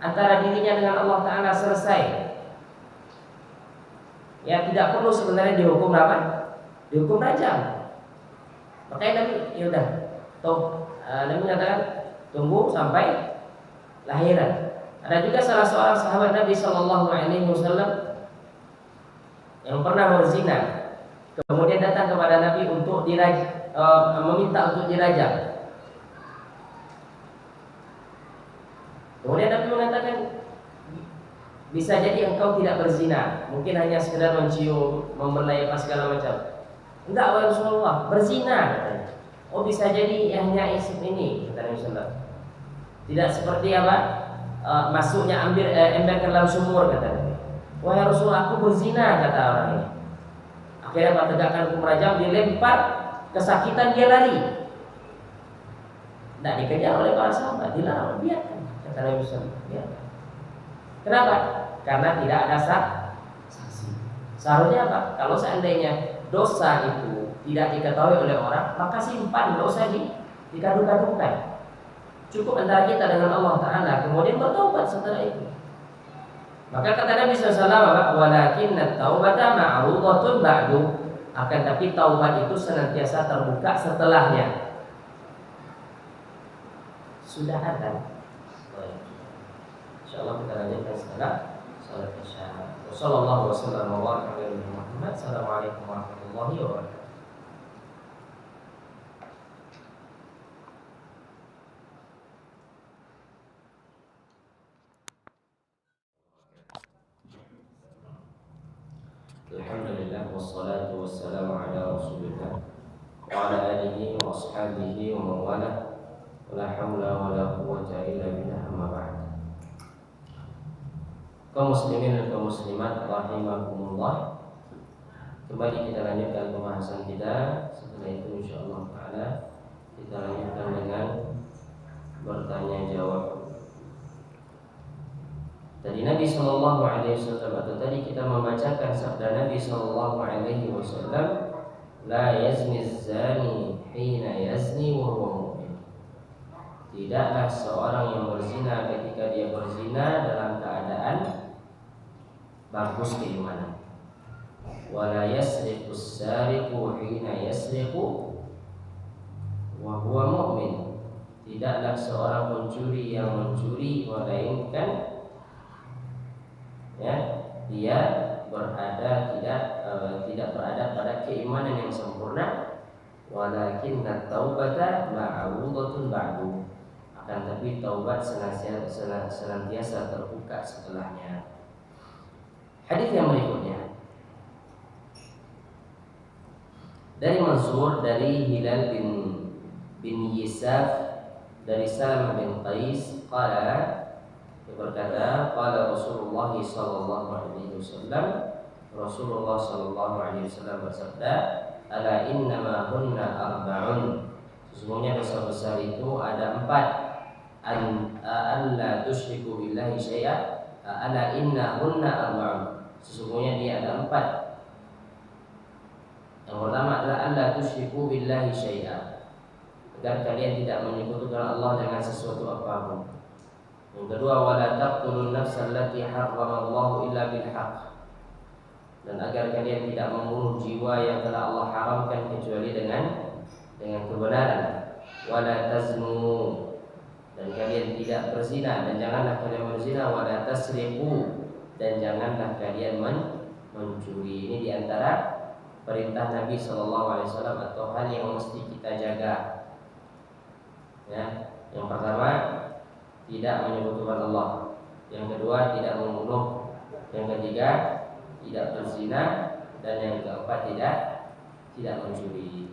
antara dirinya dengan Allah Ta'ala selesai. Ya, tidak perlu sebenarnya dihukum apa? Dihukum rajam. Makanya Nabi, ya udah, Nabi mengatakan tunggu sampai lahiran. Ada juga salah seorang sahabat Nabi Shallallahu Alaihi Wasallam yang pernah berzina, kemudian datang kepada Nabi untuk meminta untuk dirajam. Kemudian Nabi mengatakan, bisa jadi engkau tidak berzina, mungkin hanya sekedar mencium, membelai apa segala macam. Enggak, wahai Rasulullah, berzina katanya. Oh, bisa jadi hanya isim ini, kata Nabi Sallallahu. Tidak seperti apa? Masuknya ember ke dalam sumur, kata Nabi. Wahai Rasulullah, aku berzina, kata orang ini. Akhirnya Pak tegakkan hukum rajam, dilempar, kesakitan dia lari. Tidak dikejar oleh para sahabat, dilarang, biarkan, kata Nabi Sallallahu. Biarkan. Kenapa? Karena tidak ada saksi. Seharusnya apa? Kalau seandainya dosa itu tidak diketahui oleh orang, maka simpan dosa dikadu-kadukan. Cukup antara kita dengan Allah Ta'ala, kemudian bertaubat setelah itu. Maka kata Nabi SAW, walakinna taubata ma'rudatun ba'du, akan tapi taubat itu senantiasa terbuka setelahnya. Sudah ada. InsyaAllah kita lanjutkan setelah salat isya. Wassallallahu wasallam wa baraka ala Muhammad. Assalamualaikum warahmatullahi wabarakatuh. Alhamdulillah wassalatu wassalamu ala Rasulillah wa ala alihi wa ashabihi wa mawala. La haula wa la quwwata illa billah, amma ba'd. Kaum muslimin dan kaum muslimat rahimakumullah. Kembali kita lanjutkan pembahasan kita. Setelah itu insyaallah taala kita lanjutkan dengan bertanya jawab. Tadi Nabi Shallallahu Alaihi Wasallam, atau tadi kita membacakan sabda Nabi Shallallahu Alaihi Wasallam, la yazni zani hina yazni wa huwa mu'min. Tidaklah seorang yang berzina ketika dia berzina dalam keadaan bagus keimanan. Wala yasriqu as-sariqu hina yasriqu wa huwa mu'min. Tidaklah seorang pencuri yang mencuri melainkan dia berada tidak berada pada keimanan yang sempurna. Walakinna taubata ma'rudatun ba'du, akan tapi taubat senantiasa terbuka setelahnya. Hadis yang berikutnya dari Mansur, dari Hilal bin Yisaf, dari Salamah bin Qais, berkata, qala Rasulullah sallallahu alaihi wasallam, Rasulullah sallallahu alaihi wasallam bersabda, ala innama hunna arba'un, sesungguhnya dosa besar itu ada 4. Alla tusyriku billahi syai'a, ala inna hunna arba'un, sesungguhnya dia ada 4. Yang pertama adalah alla tusyriku billahi syai'a, agar kalian tidak menyekutukan Allah dengan sesuatu apapun. Yang kedua, wala taqtulun nafsal lati harramallahu illa bil haqq, dan agar kalian tidak membunuh jiwa yang telah Allah haramkan kecuali dengan kebenaran. Wala taznu, dan kalian tidak berzina, dan janganlah kalian berzina. Wala tasriqu, dan janganlah kalian mencuri. Ini diantara perintah Nabi SAW atau hal yang mesti kita jaga. Ya, yang pertama, tidak menyekutukan Allah. Yang kedua, tidak membunuh. Yang ketiga, tidak berzina. Dan yang keempat, tidak mencuri.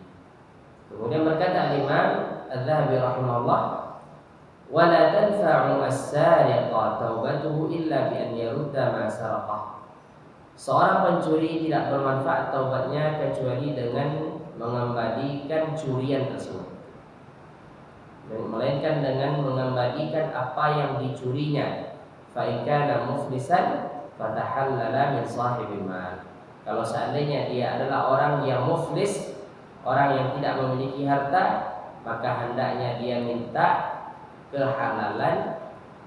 Kemudian berkata Imam Az-Zahabi rahimahullah, wala tanfa'u as-sariqa taubatuhu illa bi an yarudda ma saraqah. Seorang pencuri tidak bermanfaat taubatnya kecuali dengan mengembalikan curian tersebut, melainkan dengan mengembalikan apa yang dicurinya. Fa in kana muflisan fatahallala min sahibil mal. Kalau seandainya dia adalah orang yang muflis, orang yang tidak memiliki harta, maka hendaknya dia minta kehalalan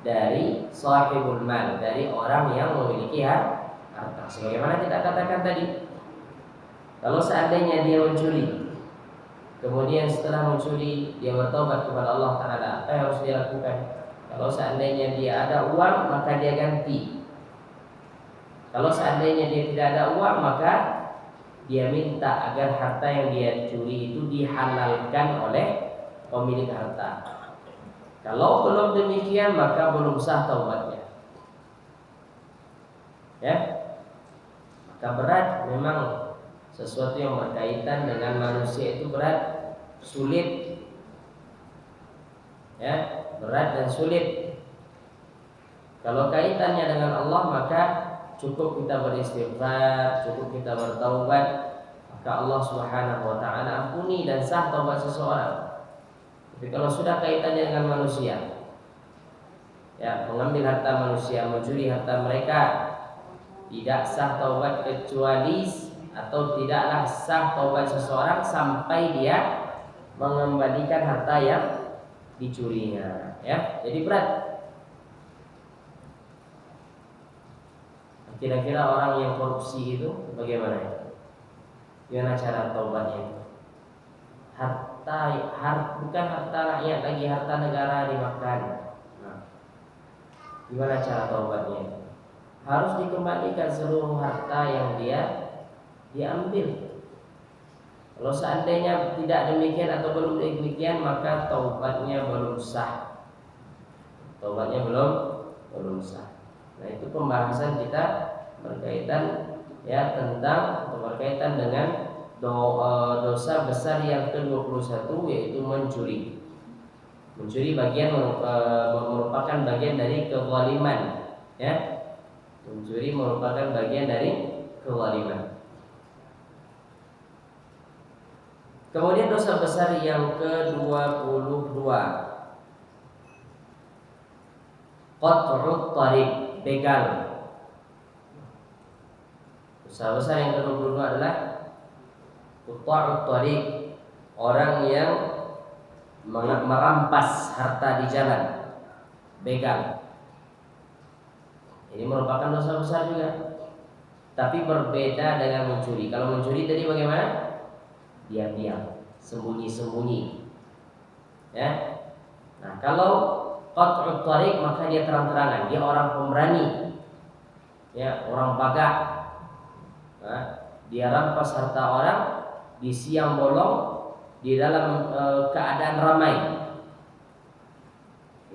dari sahibul mal, dari orang yang memiliki harta. Sebagaimana kita katakan tadi, kalau seandainya dia mencuri, kemudian setelah mencuri dia bertobat kepada Allah Ta'ala, apa yang harus dia lakukan? Kalau seandainya dia ada uang, maka dia ganti. Kalau seandainya dia tidak ada uang, maka dia minta agar harta yang dia curi itu dihalalkan oleh pemilik harta. Kalau belum demikian, maka belum sah taubatnya. Ya, maka berat memang sesuatu yang berkaitan dengan manusia itu berat, sulit. Ya, berat dan sulit. Kalau kaitannya dengan Allah, maka cukup kita beristighfar, cukup kita bertaubat, maka Allah Subhanahu wa taala ampuni dan sah taubat seseorang. Tapi kalau sudah kaitannya dengan manusia, ya, mengambil harta manusia, mencuri harta mereka, tidak sah taubat kecuali atau tidaklah sah taubat seseorang sampai dia mengembalikan harta yang dicurinya. Ya, jadi berat. Kira-kira orang yang korupsi itu bagaimana? Gimana cara taubatnya? Bukan harta rakyat lagi, harta negara dimakan. Nah, gimana cara taubatnya? Harus dikembalikan seluruh harta yang dia ambil. Kalau seandainya tidak demikian atau belum demikian, maka taubatnya belum sah. Taubatnya belum sah. Nah, itu pembahasan kita berkaitan ya tentang atau berkaitan dengan dosa besar yang ke-21, yaitu mencuri. Mencuri merupakan bagian dari kezaliman, ya. Mencuri merupakan bagian dari kezaliman. Kemudian dosa besar yang ke-22, qat'ut thariq, begal. Dosa besar yang ke-22 adalah qat'ut thariq, orang yang merampas harta di jalan, begal. Ini merupakan dosa besar juga, tapi berbeda dengan mencuri. Kalau mencuri tadi bagaimana? Diam-diam, sembunyi-sembunyi. Ya. Nah, kalau qat'ut thariq maka dia terang-terangan, dia orang pemberani. Ya, orang bagak. Nah, dia rampas harta orang di siang bolong, di dalam keadaan ramai.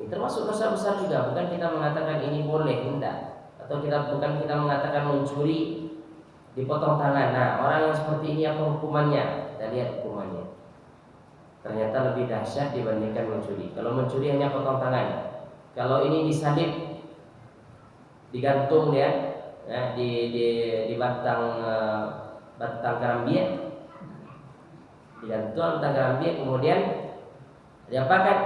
Ini termasuk dosa besar juga. Bukan kita mengatakan ini boleh, tidak. Atau bukan kita mengatakan mencuri dipotong tangan. Nah, orang yang seperti ini apa hukumannya? Kita lihat hukumannya. Ternyata lebih dahsyat dibandingkan mencuri. Kalau mencuri hanya potong tangan. Kalau ini disalib, digantung dia, ya, di batang kerambian, digantung batang kerambian, kemudian diapakan?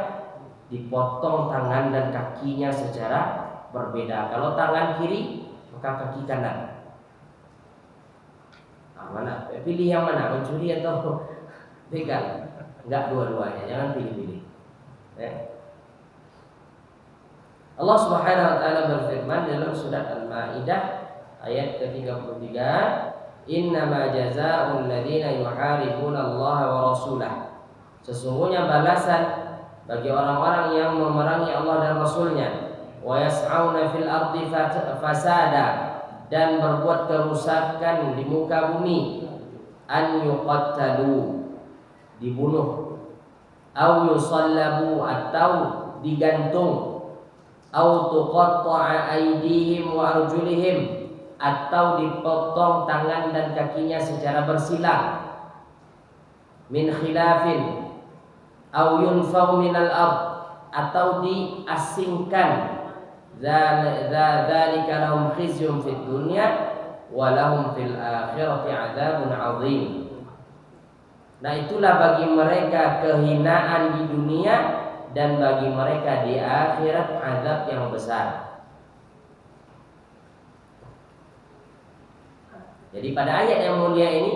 Dipotong tangan dan kakinya secara berbeda. Kalau tangan kiri, maka kaki kanan. Mana? Pilih yang mana? Mencuri atau begal? Enggak, dua-duanya. Jangan pilih-pilih. Ya. Allah Subhanahu wa taala berfirman dalam surat Al-Maidah ayat ke-33, "Innama jazaa'ul ladzina yuharibuna Allah wa rasulah." Sesungguhnya balasan bagi orang-orang yang memerangi Allah dan Rasulnya, wa yas'auna fil ardi fasada, dan berbuat kerusakan di muka bumi, an yuqattalu, dibunuh, au yusallabu, atau digantung, au tuqatta'a aydihim wa arjulihim, atau dipotong tangan dan kakinya secara bersilang, min khilafin, au yunfau minal ard, atau diasingkan. Dzalika lahum khizyun fid dunya wa lahum fil akhirati adzabun adzim. Nah, itulah bagi mereka kehinaan di dunia dan bagi mereka di akhirat azab yang besar. Jadi pada ayat yang mulia ini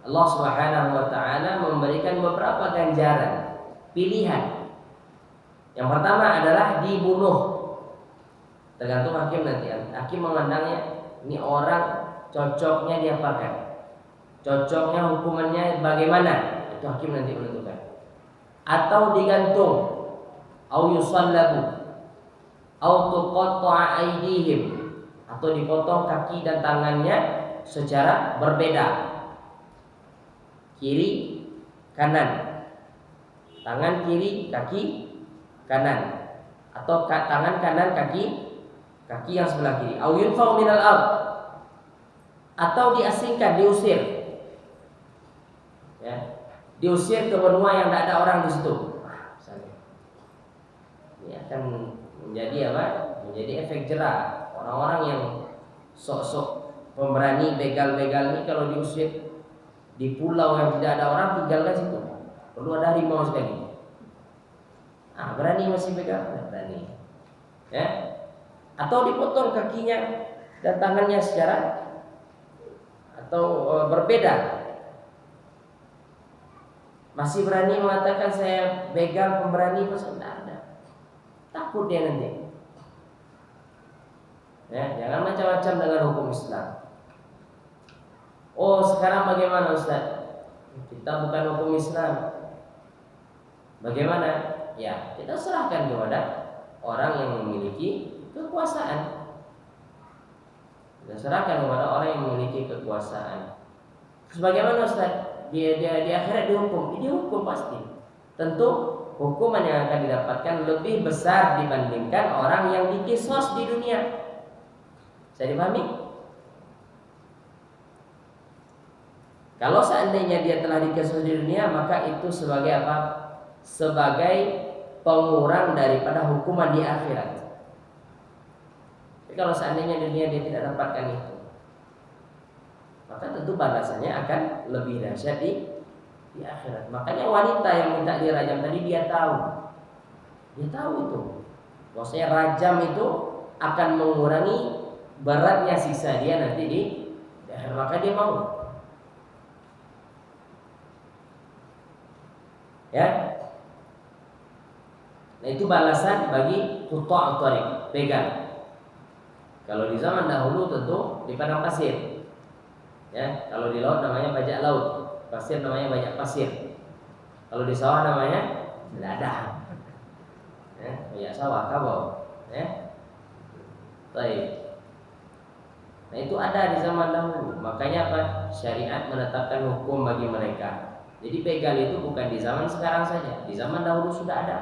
Allah Subhanahu wa taala memberikan beberapa ganjaran, pilihan. Yang pertama adalah dibunuh. Tergantung hakim nanti. Hakim memandangnya ini orang cocoknya diapakan, cocoknya hukumannya bagaimana, itu hakim nanti menentukan. Atau digantung, au yusallabu, au tuqatta'a aydihim, atau dipotong kaki dan tangannya secara berbeda, kiri kanan, tangan kiri kaki kanan, atau tangan kanan kaki yang sebelah kiri. Au yunfau minal ard, atau diasingkan, diusir, ya, diusir ke benua yang tidak ada orang di situ. Ini akan menjadi apa? Menjadi efek jerah. Orang-orang yang sok-sok pemberani begal-begal ini kalau diusir di pulau yang tidak ada orang, tinggalkan situ. Perlu ada harimau sekali. Berani masih begal? Berani. Ya? Atau dipotong kakinya dan tangannya secara atau berbeda. Masih berani mengatakan saya begal, pemberani, pasal tidak ada. Takut dia nanti. Ya, jangan macam-macam dengan hukum Islam. Oh, sekarang bagaimana Ustaz? Kita bukan hukum Islam. Bagaimana? Ya, kita serahkan kepada orang yang memiliki kekuasaan. Kita serahkan kepada orang yang memiliki kekuasaan. Terus bagaimana Ustaz? Dia di akhirat dihukum. Dihukum pasti. Tentu hukuman yang akan didapatkan lebih besar dibandingkan orang yang dikisos di dunia. Saya dipahami? Kalau seandainya dia telah dikisos di dunia, maka itu sebagai apa? Sebagai pengurang daripada hukuman di akhirat. Tapi kalau seandainya di dunia dia tidak dapatkan itu, maka tentu balasannya akan lebih dahsyat di akhirat. Makanya wanita yang minta dirajam tadi dia tahu itu. Maksudnya rajam itu akan mengurangi beratnya siksa dia nanti di akhirat, maka dia mau. Ya. Nah, itu balasan bagi quta'ut thariq, begal. Kalau di zaman dahulu tentu di padang pasir. Ya, kalau di laut namanya bajak laut, pasir namanya bajak pasir. Kalau di sawah namanya ladang. Ya, bajak sawah, kabau. Ya. Baik. Nah, itu ada di zaman dahulu. Makanya apa? Syariat menetapkan hukum bagi mereka. Jadi begal itu bukan di zaman sekarang saja, di zaman dahulu sudah ada.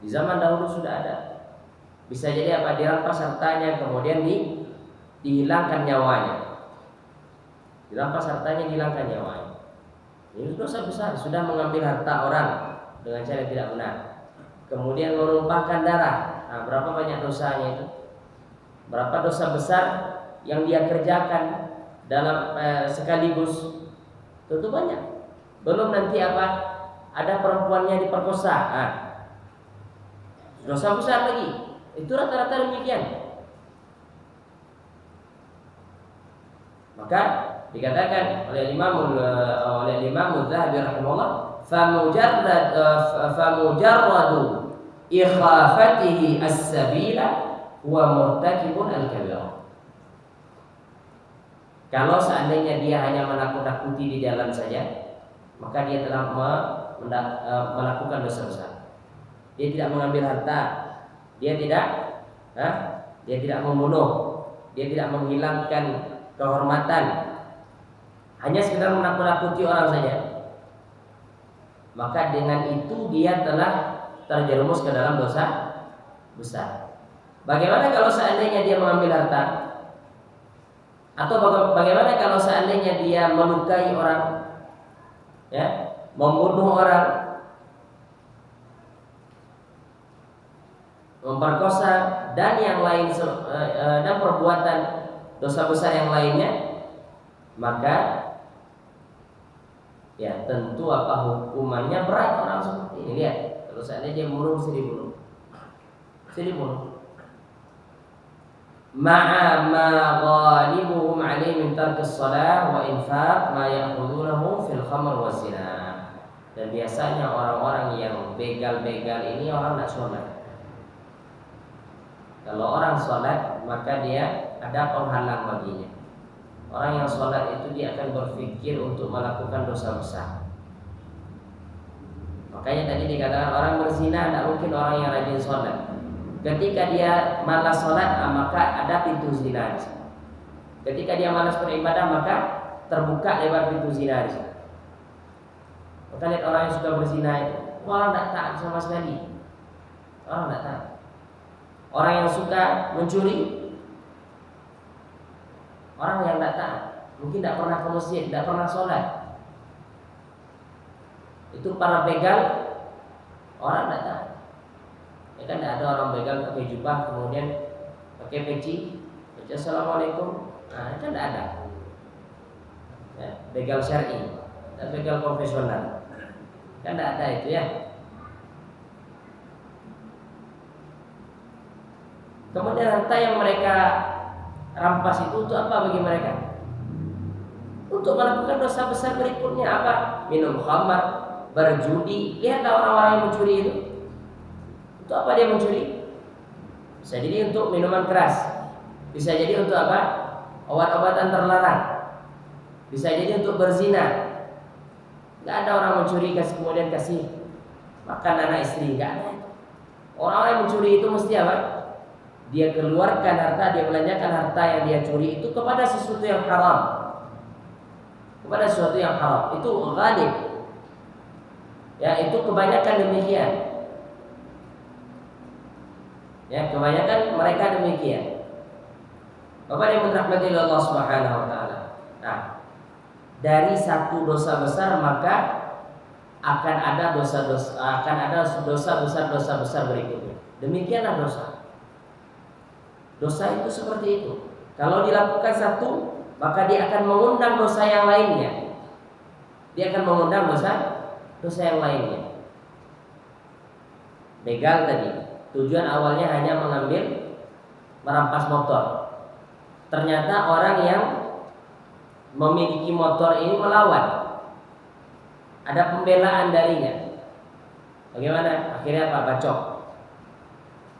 Di zaman dahulu sudah ada. Bisa jadi apa? Dirampas hartanya, kemudian dihilangkan nyawanya. Dirampas hartanya, dihilangkan nyawanya. Ini dosa besar. Sudah mengambil harta orang dengan cara tidak benar, kemudian menumpahkan darah. Nah, berapa banyak dosanya itu? Berapa dosa besar yang dia kerjakan dalam sekaligus? Tentu banyak. Belum nanti apa? Ada perempuannya diperkosa. Dosa besar lagi. Itu rata-rata demikian. Maka dikatakan oleh Imam Mudzahabi rahimahullah, famujarradu ikhafatihi as-sabila huwa murtakibun al-kabirah. Kalau seandainya dia hanya menakut-nakuti di jalan saja, maka dia telah melakukan dosa besar. Dia tidak mengambil harta, dia tidak membunuh, dia tidak menghilangkan kehormatan, hanya sekedar menakut-nakuti orang saja, maka dengan itu dia telah terjerumus ke dalam dosa besar. Bagaimana kalau seandainya dia mengambil harta? Atau bagaimana kalau seandainya dia melukai orang, ya, membunuh orang, memperkosa dan yang lain dan perbuatan dosa besar yang lainnya, maka ya tentu apa hukumannya berat orang seperti ini. Lihat, kalau seandainya dia bunuh, mesti dibunuh. ma'a ma ghalibuhum 'alaihi min tarkis shalah wa infaq ma ya'khudunahu fil khamr wa zina. Dan biasanya orang-orang yang begal-begal ini orang tidak sholat. Kalau orang sholat maka dia ada penghalang baginya. Orang yang sholat itu dia akan berpikir untuk melakukan dosa besar. Makanya tadi dikatakan orang berzina tidak mungkin orang yang rajin sholat. Ketika dia malas sholat, maka ada pintu zina. Ketika dia malas beribadah, maka terbuka lebar pintu zina. Maka lihat orang yang suka berzina itu, orang tidak taat sama sekali. Orang tidak taat. Orang yang suka mencuri, orang yang tidak taat, mungkin tidak pernah ke masjid, tidak pernah sholat. Itu para begal, orang tidak taat. Ya kan tidak ada orang begal pakai jubah kemudian pakai peci, assalamualaikum, nah kan tidak ada. Ya, begal syar'i, dan begal konvensional, kan tidak ada itu ya. Kemudian harta yang mereka rampas itu untuk apa bagi mereka? Untuk melakukan dosa besar berikutnya apa? Minum khamar, berjudi. Lihatlah orang-orang yang mencuri itu. Untuk apa dia mencuri? Bisa jadi untuk minuman keras, bisa jadi untuk apa? Obat-obatan terlarang, bisa jadi untuk berzina. Tidak ada orang mencuri kemudian kasih makan anak istri, tidak ada. Orang-orang yang mencuri itu mesti apa? Dia keluarkan harta, dia belanjakan harta yang dia curi itu kepada sesuatu yang haram. Kepada sesuatu yang haram. Itu ghalib. Ya, itu kebanyakan demikian. Ya, kebanyakan mereka demikian. Bapak yang dirahmati oleh Allah Subhanahu wa taala. Nah, dari satu dosa besar maka akan ada dosa besar berikutnya. Demikianlah dosa. Dosa itu seperti itu. Kalau dilakukan satu, maka dia akan mengundang dosa yang lainnya. Dia akan mengundang dosa yang lainnya. Begal tadi, tujuan awalnya hanya merampas motor. Ternyata orang yang memiliki motor ini melawan. Ada pembelaan darinya. Bagaimana? Akhirnya Pak bacok.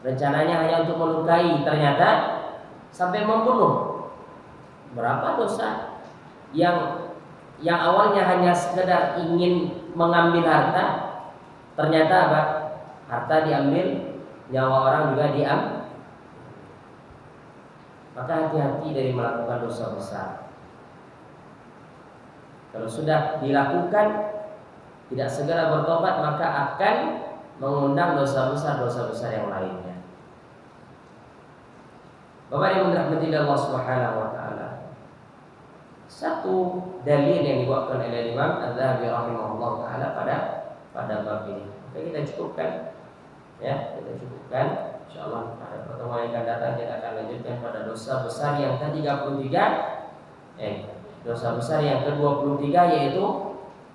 Rencananya hanya untuk melukai, ternyata sampai membunuh. Berapa dosa yang awalnya hanya sekedar ingin mengambil harta, ternyata apa? Harta diambil, nyawa orang juga diambil. Maka hati-hati dari melakukan dosa besar. Kalau sudah dilakukan tidak segera bertobat, maka akan mengundang dosa besar yang lainnya. Bapak yang dirahmati Allah Subhanahu wa taala. Satu dalil yang dibawakan oleh Imam Az-Zahabi rahimahullah taala pada bab ini. Oke, kita cukupkan. Ya, kita cukupkan. Insyaallah pada pertemuan yang akan datang kita akan lanjutkan pada dosa besar yang ke-33. Dosa besar yang ke-23 yaitu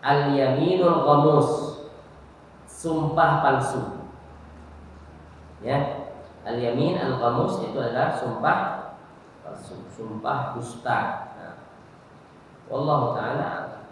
al-yaminul ghamus. Sumpah palsu. Ya. Al-yamin al-ghamus itu adalah sumpah palsu, sumpah dusta. Nah, wallahu taala.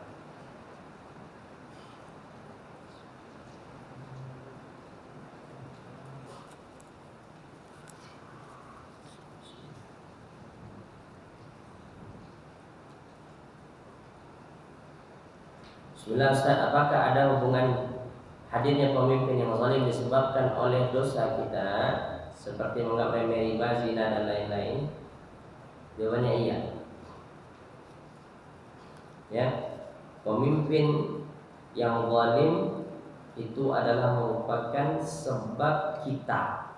Bismillah Ustaz, apakah ada hubungan hadirnya pemimpin yang zalim disebabkan oleh dosa kita seperti menganggap remeh riba, zina dan lain-lain? Jawabannya iya. Ya, pemimpin yang zalim itu adalah merupakan sebab kita,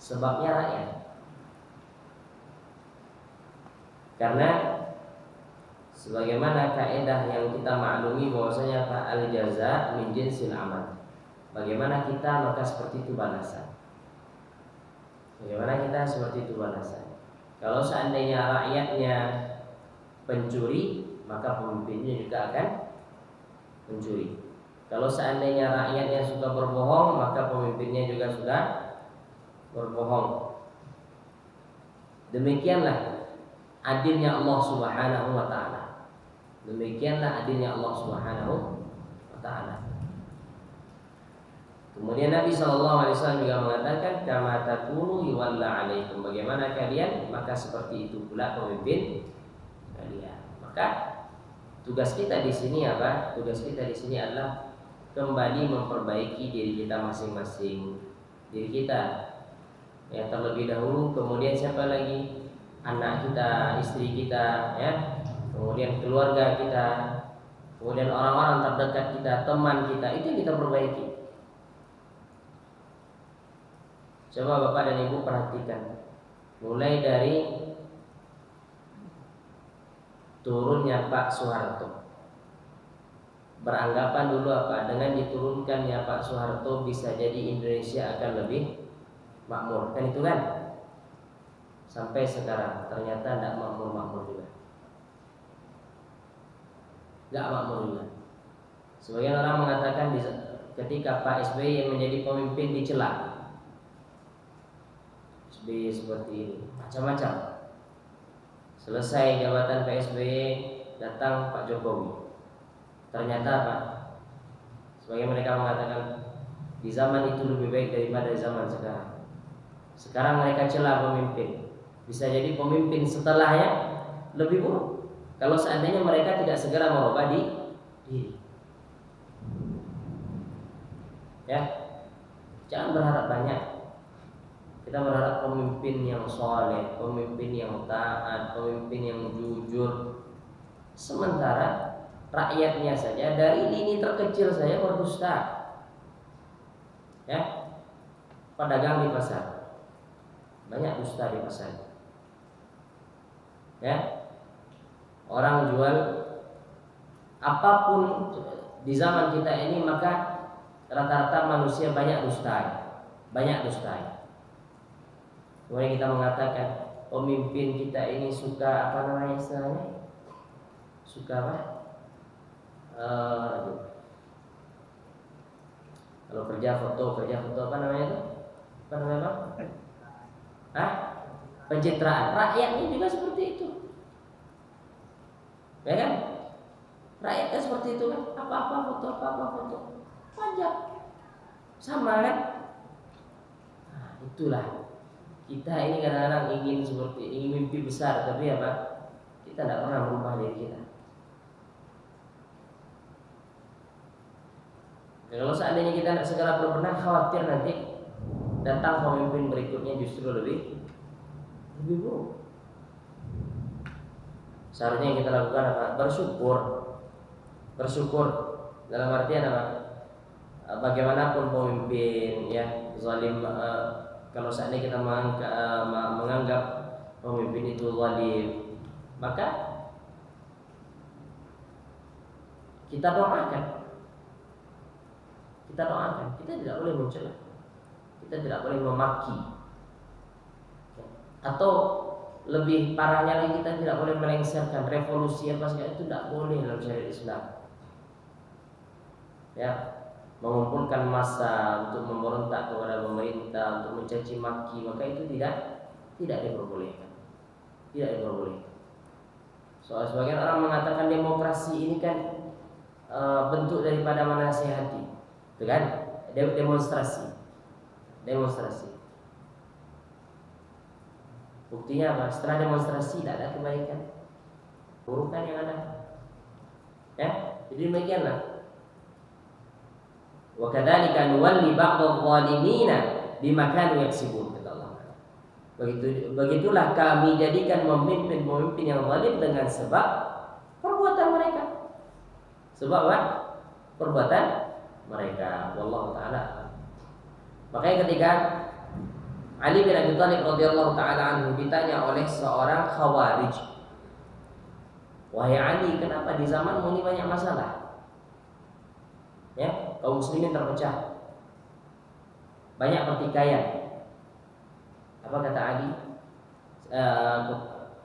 sebabnya rakyat. Karena sebagaimana kaidah yang kita maklumi bahwasanya al-jaza min jinsil amal. Bagaimana kita maka seperti itu balasan. Bagaimana kita seperti itu balasan. Kalau seandainya rakyatnya pencuri, maka pemimpinnya juga akan mencuri. Kalau seandainya rakyatnya suka berbohong, maka pemimpinnya juga sudah berbohong. Demikianlah adilnya Allah Subhanahu wa taala. Demikianlah adilnya Allah Subhanahu wa taala. Kemudian Nabi SAW juga mengatakan, kama takunu yuwalla alaikum. Bagaimana kalian, maka seperti itu pula pemimpin kalian. Maka tugas kita di sini apa? Tugas kita di sini adalah kembali memperbaiki diri kita masing-masing. Diri kita ya terlebih dahulu, kemudian siapa lagi? Anak kita, istri kita, ya. Kemudian keluarga kita, kemudian orang-orang terdekat kita, teman kita, itu yang kita perbaiki. Coba Bapak dan Ibu perhatikan, mulai dari turunnya Pak Soeharto. Beranggapan dulu apa? Dengan diturunkannya Pak Soeharto bisa jadi Indonesia akan lebih makmur, kan itu kan? Sampai sekarang ternyata tidak makmur-makmur juga. Tidak makmur juga. Sebagian orang mengatakan ketika Pak SBY menjadi pemimpin dicela. SBY seperti ini, macam-macam. Selesai jabatan Pak SBY, datang Pak Jokowi. Ternyata apa? Sebagian mereka mengatakan di zaman itu lebih baik daripada zaman sekarang. Sekarang mereka cela pemimpin. Bisa jadi pemimpin setelahnya lebih buruk kalau seandainya mereka tidak segera merubah diri. Ya, jangan berharap banyak. Kita berharap pemimpin yang soleh, pemimpin yang taat, pemimpin yang jujur. Sementara rakyatnya saja dari lini terkecil saya berdusta. Ya, pedagang di pasar banyak dusta di pasar. Ya, orang jual apapun di zaman kita ini, maka rata-rata manusia banyak dusta, banyak dusta. Kemudian kita mengatakan pemimpin kita ini suka apa namanya istilahnya? Suka apa? Kalau kerja foto apa namanya itu? Apa namanya Pak? Pencitraan. Rakyatnya juga seperti itu, ya kan? Rakyatnya seperti itu kan? Apa-apa foto, pajak, sama kan? Nah, itulah. Kita ini kadang-kadang ingin mimpi besar, tapi apa? Kita tidak pernah merubah diri kita. Dan kalau seandainya kita tidak segera berbenah, khawatir nanti datang pemimpin berikutnya justru lebih buruk. Seharusnya yang kita lakukan apa? Bersyukur dalam artian apa? Bagaimanapun pemimpin ya zalim, kalau seandainya kita menganggap pemimpin itu zalim, maka kita doakan. Kita tidak boleh mencela, kita tidak boleh memaki, atau lebih parahnya lagi kita tidak boleh melengsarkan revolusi apa segala itu, tidak boleh dalam syariat Islam. Ya, mengumpulkan massa untuk memberontak kepada pemerintah, untuk mencaci maki, maka itu tidak diperbolehkan. Tidak diperbolehkan. Soal sebagian orang mengatakan demokrasi ini kan bentuk daripada menasihati, itu kan? Demonstrasi. Buktinya apa? Setelah demonstrasi tidak ada kebaikan, burukan yang ada. Ya, jadi demikianlah. Wa kadzalika nuwalli ba'dadh dhalimina bima kanu yaksibun, kata Allah. Begitulah kami jadikan pemimpin yang zalim dengan sebab perbuatan mereka. Sebab apa? Perbuatan mereka. Wallahu taala. Makanya ketika Ali bin Abi Thalib radhiyallahu taala anhu ditanya oleh seorang Khawarij, "Wahai Ali, kenapa di zamanmu ini banyak masalah? Ya, kaum muslimin terpecah, banyak pertikaian." Apa kata Ali?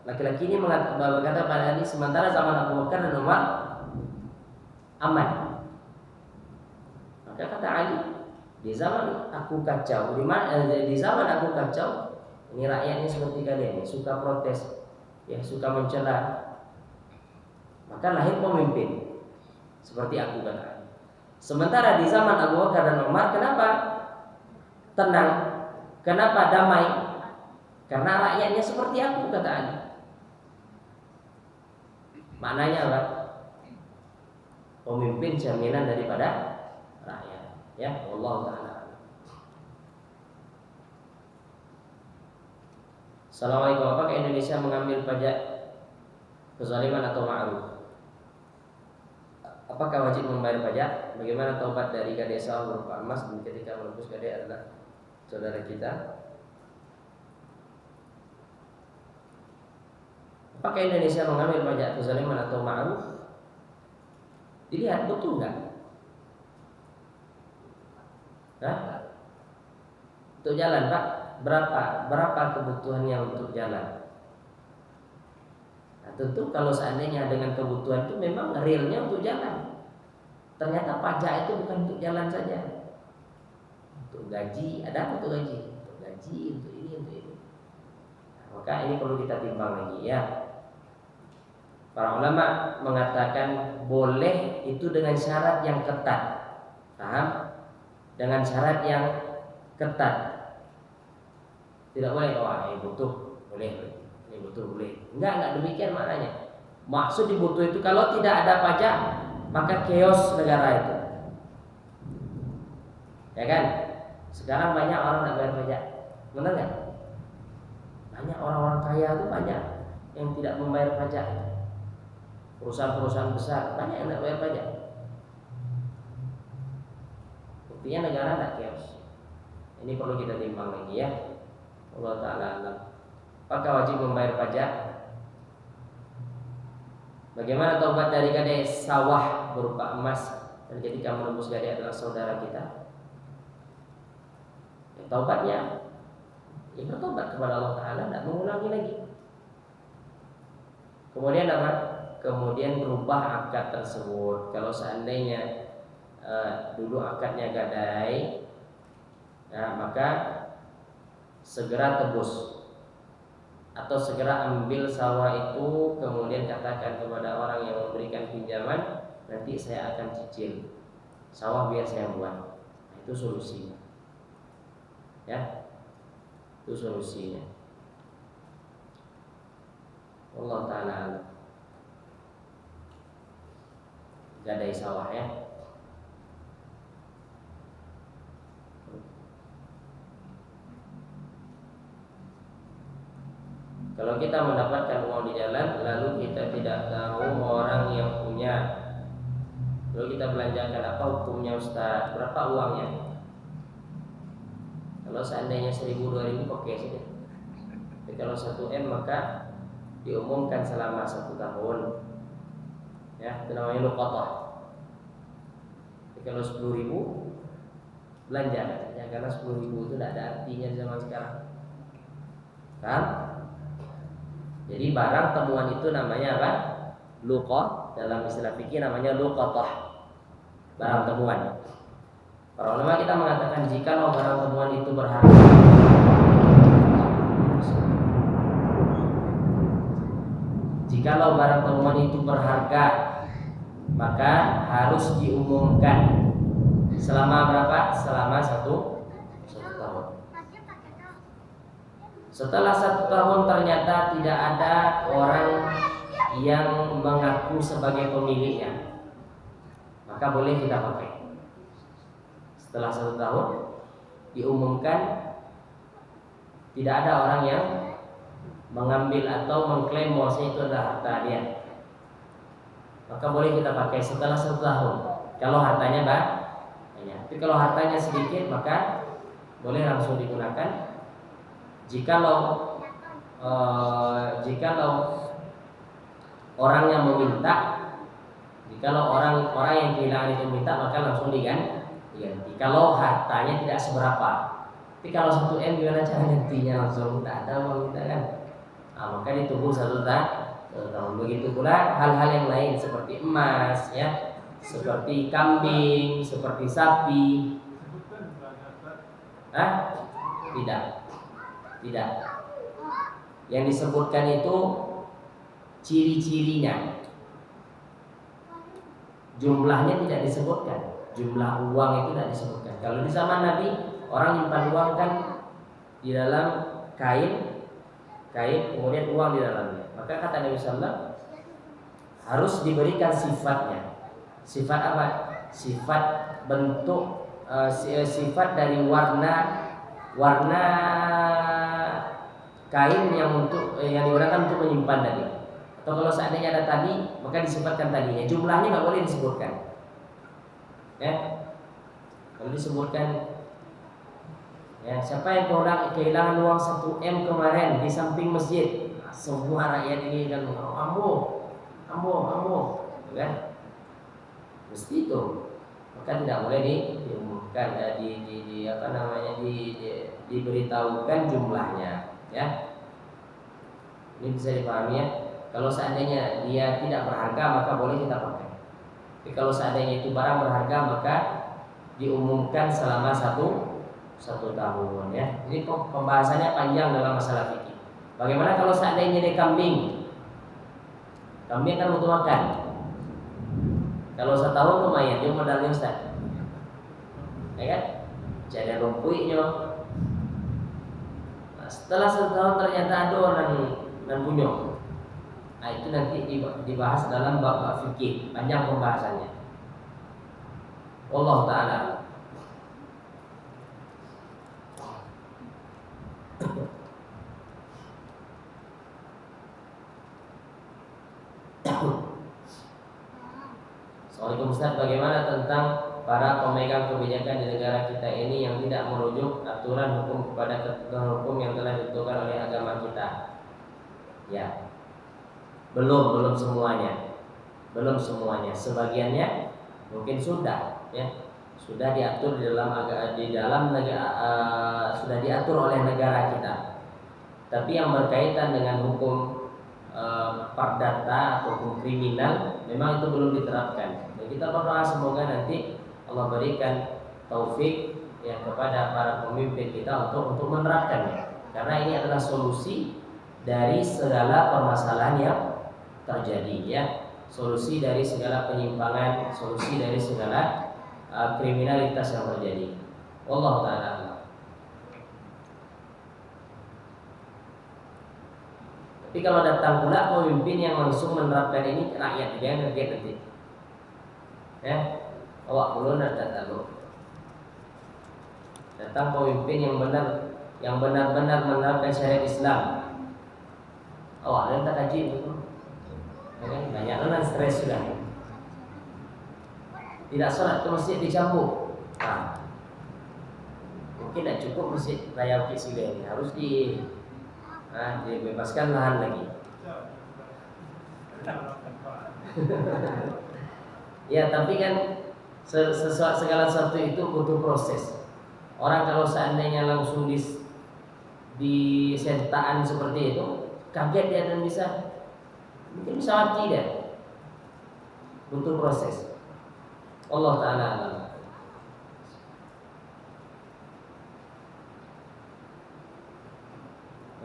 Laki-laki ini berkata pada Ali, sementara zaman Abu Bakar dan Umar aman. Maka kata Ali, di zaman aku kacau, di zaman aku kacau, Ini rakyatnya seperti kalian, suka protes, ya suka mencela. Maka lahir pemimpin seperti aku kata. Sementara di zaman Abu Bakar dan Umar, kenapa tenang? Kenapa damai? Karena rakyatnya seperti aku kata Ali. Maknanya apa? Pemimpin jaminan daripada rakyat. Ya, Allah Ta'ala. Assalamualaikum. Apakah Indonesia mengambil pajak kezaliman atau ma'ruf? Apakah wajib membayar pajak? Bagaimana taubat dari gadai sawah berupa emas dan ketika menebus gadai adalah saudara kita? Apakah Indonesia mengambil pajak kezaliman atau ma'ruf? Dilihat betul nggak? Untuk jalan, Pak, berapa kebutuhannya untuk jalan? Nah, tentu kalau seandainya dengan kebutuhan itu memang realnya untuk jalan. Ternyata pajak itu bukan untuk jalan saja. Untuk gaji, ada untuk gaji, untuk ini, untuk ini. Nah, maka ini perlu kita timbang lagi ya. Para ulama mengatakan boleh itu dengan syarat yang ketat. Paham? Dengan syarat yang ketat. Tidak boleh, ini butuh, boleh. Ini butuh, boleh. Enggak demikian maknanya. Maksud dibutuh itu kalau tidak ada pajak, maka chaos negara itu. Ya kan? Sekarang banyak orang tidak bayar pajak. Benar nggak? Banyak orang-orang kaya itu banyak yang tidak membayar pajak. Perusahaan-perusahaan besar banyak yang tidak bayar pajak. Buktinya negara tidak chaos. Ini perlu kita timbang lagi ya. Allah Ta'ala alam. Apakah wajib membayar pajak? Bagaimana taubat dari gadai sawah berupa emas dan ketika menembus gadai adalah saudara kita? Ya, taubatnya ya bertobat kepada Allah Ta'ala, tidak mengulangi lagi. Kemudian apa? Kemudian berubah akad tersebut. Kalau seandainya dulu akadnya gadai, nah, maka segera tebus atau segera ambil sawah itu, kemudian katakan kepada orang yang memberikan pinjaman, nanti saya akan cicil sawah biar saya buat. Nah, itu solusinya ya, itu solusinya. Allah Ta'ala gadai sawah ya. Kalau kita mendapatkan uang di jalan, lalu kita tidak tahu orang yang punya, lalu kita belanjakan, apa hukumnya Ustaz? Berapa uangnya? Kalau seandainya 1.000, 2.000 oke saja. Tapi kalau 1 M maka diumumkan selama 1 tahun. Ya, itu namanya luqatah. Tapi kalau 10.000 belanja saja, karena 10.000 itu tidak ada artinya di zaman sekarang. Kan? Jadi barang temuan itu namanya apa? Luqah, dalam istilah fikih namanya luqatah. Barang temuan. Para ulama kita mengatakan jika barang temuan itu berharga, jikalau barang temuan itu berharga, maka harus diumumkan selama berapa? Selama 1 tahun. Setelah 1 tahun ternyata tidak ada orang yang mengaku sebagai pemiliknya, maka boleh kita pakai. Setelah 1 tahun diumumkan tidak ada orang yang mengambil atau mengklaim bahwa itu adalah harta dia, maka boleh kita pakai setelah 1 tahun. Kalau hartanya banyak, tapi kalau hartanya sedikit maka boleh langsung digunakan. Jikalau orang yang meminta, jikalau orang yang kehilangan itu minta, maka langsung diganti. Kalau hartanya tidak seberapa, tapi kalau 1 M gimana cara gantinya? Langsung tidak ada mau minta kan? Nah, maka ditunggu 1 tahun. Begitu pula hal-hal yang lain seperti emas, ya, seperti kambing, seperti sapi. Tidak. Yang disebutkan itu ciri-cirinya. Jumlahnya tidak disebutkan. Jumlah uang itu tidak disebutkan. Kalau di zaman Nabi, orang nyimpan uang kan di dalam kain, kemudian uang di dalamnya. Maka kata Nabi SAW, harus diberikan sifatnya. Sifat apa? Sifat bentuk, sifat dari warna kain yang digunakan untuk menyimpan tadi. Atau kalau seandainya ada tadi, maka disifatkan tadinya. Jumlahnya nggak boleh disebutkan. Ya, kalau disebutkan, ya, siapa yang kehilangan uang 1 M kemarin di samping masjid, semua rakyat ini kan ambo, kan? Mesti itu. Maka tidak boleh diumumkan, diberitahukan jumlahnya, ya. Ini bisa dipahami ya. Kalau seandainya dia tidak berharga, maka boleh kita pakai. Tapi kalau seandainya itu barang berharga, maka diumumkan selama satu tahun, ya. Ini pembahasannya panjang dalam masalah fikih. Bagaimana kalau seandainya dia kambing? Kambing kan butuh makan. Kalau setahun lumayan, dia modalnya Ustaz, ya kan? Jadi rumpuinya. Nah, setelah setahun ternyata ada dan bunyok. Nah, itu nanti dibahas dalam bab fikih, panjang pembahasannya. Allah Ta'ala. Assalamualaikum Ustaz, bagaimana tentang para pemegang kebijakan di negara kita ini yang tidak merujuk aturan hukum kepada ketentuan hukum yang telah ditentukan oleh agama kita? Ya, belum semuanya, sebagiannya mungkin sudah, ya, sudah diatur sudah diatur oleh negara kita. Tapi yang berkaitan dengan hukum perdata atau hukum kriminal memang itu belum diterapkan. Dan kita berdoa semoga nanti Allah berikan taufik, ya, kepada para pemimpin kita untuk menerapkannya. Karena ini adalah solusi dari segala permasalahan yang terjadi, ya. Solusi dari segala penyimpangan, solusi dari segala kriminalitas yang terjadi. Wallahu ta'ala. Tapi kalau datang pula pemimpin yang langsung menerapkan ini, rakyat jangan kaget nanti. Ya, awak belum datang. Datang pemimpin yang benar-benar menerapkan syariat Islam. Awak ada tak kaji itu? Banyak orang stres sudah. Tidak sholat ke masjid dicambuk. Nah, mungkin tidak cukup masjid Raya Bukit Sile ini, harus dibebaskan lahan lagi. Ya, tapi kan segala sesuatu itu butuh proses. Orang kalau seandainya langsung di sentaan seperti itu, kaget dia dan mungkin bisa mati dia. Butuh proses. Allah Ta'ala alam.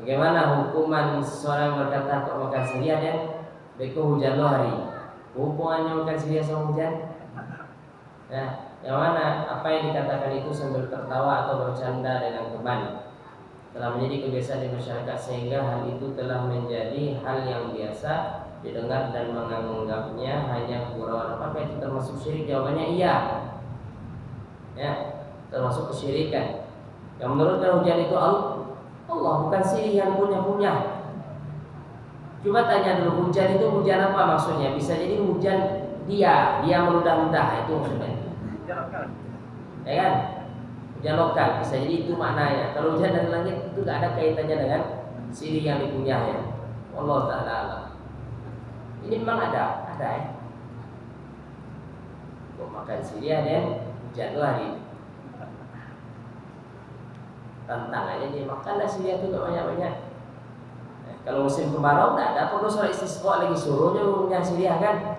Bagaimana hukuman seseorang berkata kok makan siria dan beko hujan hari? Hubungannya makan siria sama hujan? Nah, yang mana apa yang dikatakan itu sambil tertawa atau bercanda dengan teman telah menjadi kebiasaan di masyarakat sehingga hal itu telah menjadi hal yang biasa didengar dan menganggapnya hanya gurauan. Apakah itu termasuk syirik? Jawabannya iya. Ya, termasuk kesyirikan. Yang menurutkan hujan itu Allah, bukan sihir yang punya. Coba tanya dulu, hujan itu hujan apa maksudnya? Bisa jadi hujan dia meludah-ludah, itu maksudnya. Ya kan? Hujan lokal, bisa jadi itu maknanya. Kalau hujan dari langit itu tidak ada kaitannya dengan sihir yang dipunyai. Allah Ta'ala alam. Ini memang ada ya. Kok makan siria dan hujan hari. Tantangannya dia makanlah siria itu gak banyak-banyak. Kalau musim kemarau tidak ada perlu sholat istisqa lagi, suruhnya punya siria kan.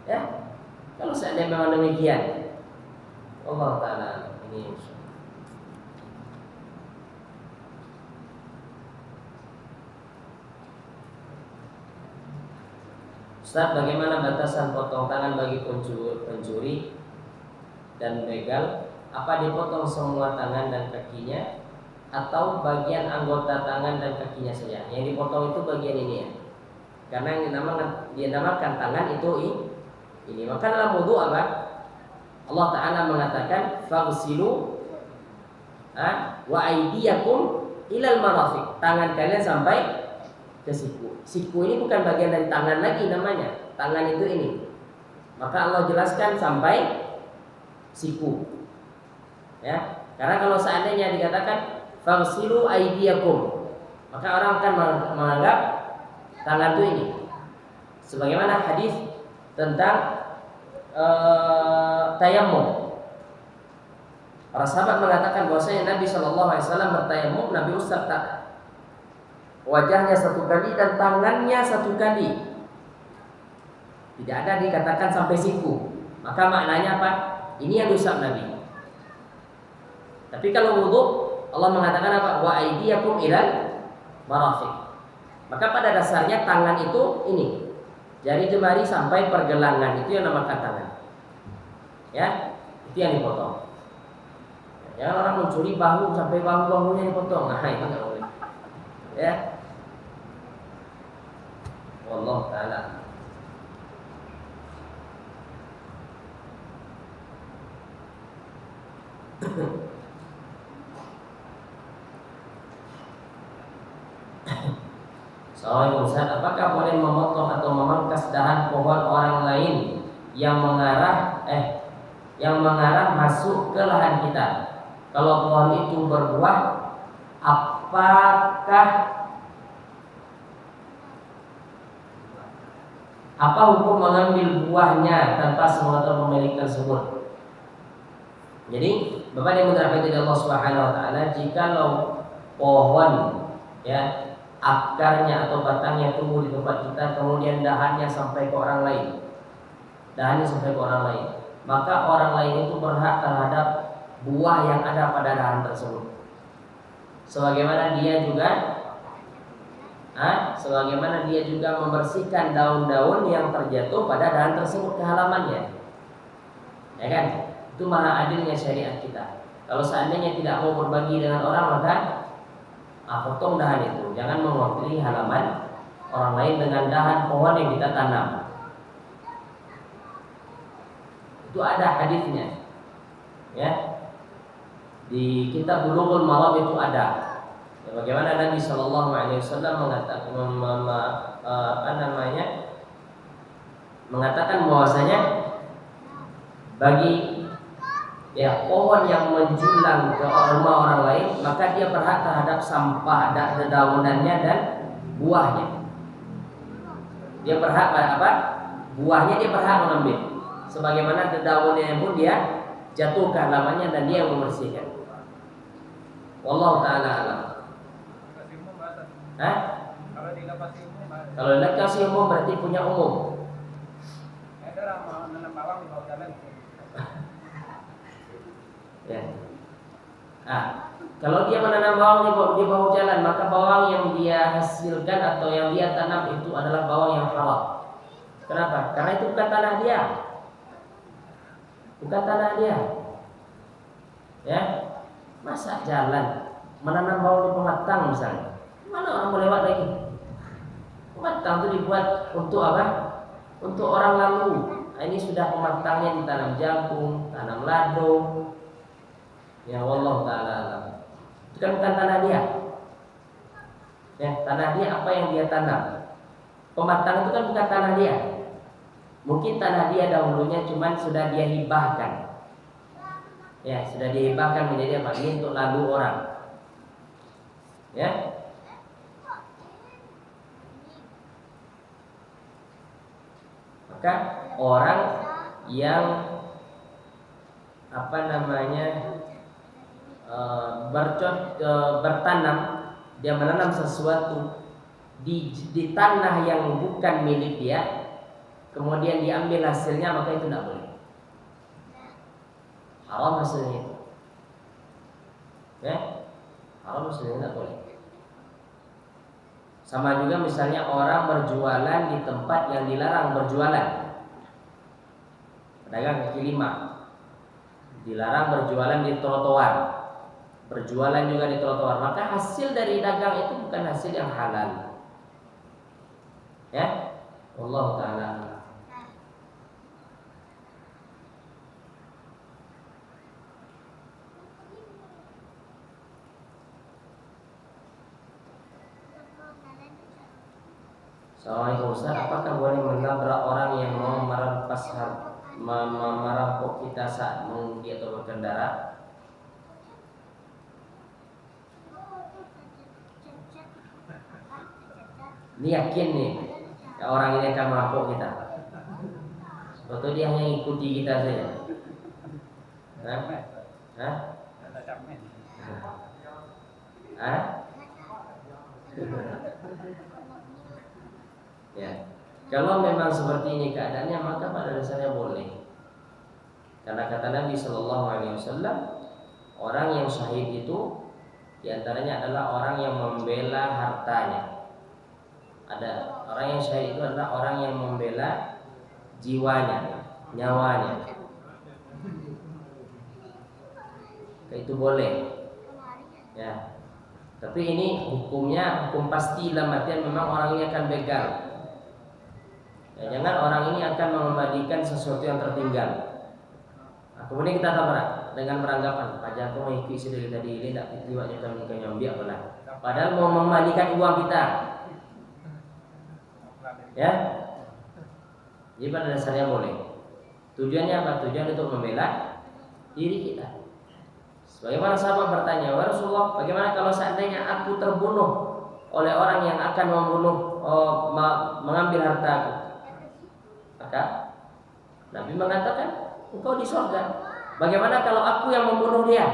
Ya. Kalau seandainya memang demikian, Allah Ta'ala ini Ustaz, bagaimana batasan potong tangan bagi pencuri dan begal? Apa dipotong semua tangan dan kakinya atau bagian anggota tangan dan kakinya saja? Yang dipotong itu bagian ini ya. Karena yang dinamakan tangan itu ini. Maka dalam wudu apa? Allah Ta'ala mengatakan faghsilu wa aydiyakum ilal marafiq. Tangan kalian sampai ke siku. Siku ini bukan bagian dari tangan lagi namanya. Tangan itu ini. Maka Allah jelaskan sampai siku. Ya. Karena kalau seandainya dikatakan faghsilu aydiyakum, maka orang akan menganggap tangan itu ini. Sebagaimana hadis tentang tayammum. Para sahabat mengatakan bahwasanya Nabi SAW bertayammum, Nabi usap wajahnya satu kali dan tangannya satu kali. Tidak ada dikatakan sampai siku. Maka maknanya apa? Ini yang diusap Nabi. Tapi kalau wudu Allah mengatakan apa? Wa aydiyakum ilal marafiq. Maka pada dasarnya tangan itu ini. Jari jemari sampai pergelangan itu yang namakan tangan. Ya, itu yang dipotong. Jangan orang mencuri bahu sampai bahu-bahunya dipotong. Nah, itu enggak boleh. Ya. Wallahu taala. Assalamualaikum Ustaz, apakah boleh memotong atau memangkas dahan pohon orang lain yang mengarah masuk ke lahan kita? Kalau pohon itu berbuah, apa hukum mengambil buahnya tanpa sepengetahuan pemilik tersebut? Jadi, Bapak yang dirahmati Allah Subhanahu wa taala, jikalau pohon ya akarnya atau batangnya tumbuh di tempat kita, kemudian dahannya sampai ke orang lain, maka orang lain itu berhak terhadap buah yang ada pada dahan tersebut. Sebagaimana dia juga membersihkan daun-daun yang terjatuh pada dahan tersebut ke halamannya. Ya kan? Itu maha adilnya syariat kita. Kalau seandainya tidak mau berbagi dengan orang, maka potong dahan itu. Jangan mengokiri halaman orang lain dengan dahan pohon yang kita tanam. Itu ada hadisnya. Ya. Di kitab Bulughul Maram itu ada. Ya, bagaimana Nabi Shallallahu Alaihi Wasallam mengatakan bahwasanya bagi pohon yang menjulang ke rumah orang lain, maka dia berhak terhadap sampah daunannya dan buahnya. Dia berhak apa? Buahnya dia berhak mengambil. Sebagaimana daunnya pun dia jatuh ke halamannya dan dia yang membersihkan. Wallahu taala alam. Kalau dikasih umum berarti punya umum. Ya. Kalau dia menanam bawang di bahu jalan, maka bawang yang dia hasilkan atau yang dia tanam itu adalah bawang yang halal. Kenapa? Karena itu bukan tanah dia. Ya. Masa jalan menanam bawang di pematang misalnya. Mana orang mau lewat lagi? Pematang itu dibuat untuk apa? Untuk orang lalu. Ini sudah pematangnya ditanam jagung, tanam lado. Ya wallahu taala alam. Itu kan bukan tanah dia. Ya, tanah dia apa yang dia tanam. Pematang itu kan bukan tanah dia. Mungkin tanah dia dahulunya cuman sudah dia hibahkan. Ya, sudah dihibahkan menjadi apa? Ini untuk lalu orang. Ya. Maka orang yang bertanam, dia menanam sesuatu di tanah yang bukan milik dia, kemudian diambil hasilnya, maka itu tidak boleh. Haram hasilnya itu. Ya, haram hasilnya tidak boleh. Sama juga misalnya orang berjualan di tempat yang dilarang berjualan. Pedagang kaki lima dilarang berjualan di trotoar, berjualan juga di trotoar, maka hasil dari dagang itu bukan hasil yang halal. Ya, Allah taala. Assalamualaikum Ustaz, apakah boleh menabrak orang yang mau merampok kita saat mengemudi atau berkendara? Ini yakin nih orang ini akan merampok kita, atau dia hanya ikuti kita saja? Hah? Hah? Hah? Ya, kalau memang seperti ini keadaannya maka pada dasarnya boleh. Karena kata Nabi Shallallahu Alaihi Wasallam, orang yang syahid itu diantaranya adalah orang yang membela hartanya. Ada orang yang syahid itu adalah orang yang membela jiwanya, nyawanya. Itu boleh. Ya. Tapi ini hukumnya hukum pasti, dalam artian memang orang ini akan begal. Ya, jangan orang ini akan mengembalikan sesuatu yang tertinggal. Nah, kemudian kita tabrak dengan beranggapan pajak aku mau ikut dari tadi ini tak tiba-tiba kami nyambi apalah. Padahal mau mengembalikan uang kita. Ya. Jadi pada dasarnya boleh. Tujuannya apa? Tujuan untuk membela diri kita. Bagaimana sahabat bertanya, "Ya Rasulullah, bagaimana kalau seandainya aku terbunuh oleh orang yang akan mengambil hartaku?" Maka Nabi mengatakan, engkau di surga. Bagaimana kalau aku yang membunuh dia?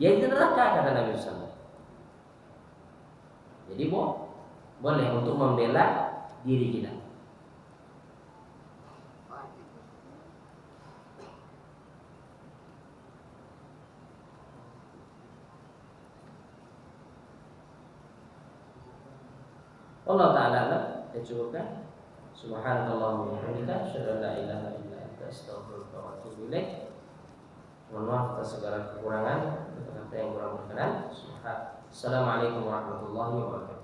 Dia di neraka, kata Nabi SAW. Jadi boleh untuk membela diri kita. Allah Ta'ala kita cukupkan. Subhanallah wa bihamdika, asyhadu an la ilaha illa anta, astaghfiruka wa atubu ilaik. Mohon maaf atas segala kekurangan, kata-kata yang kurang berkenan. Assalamualaikum warahmatullahi wabarakatuh.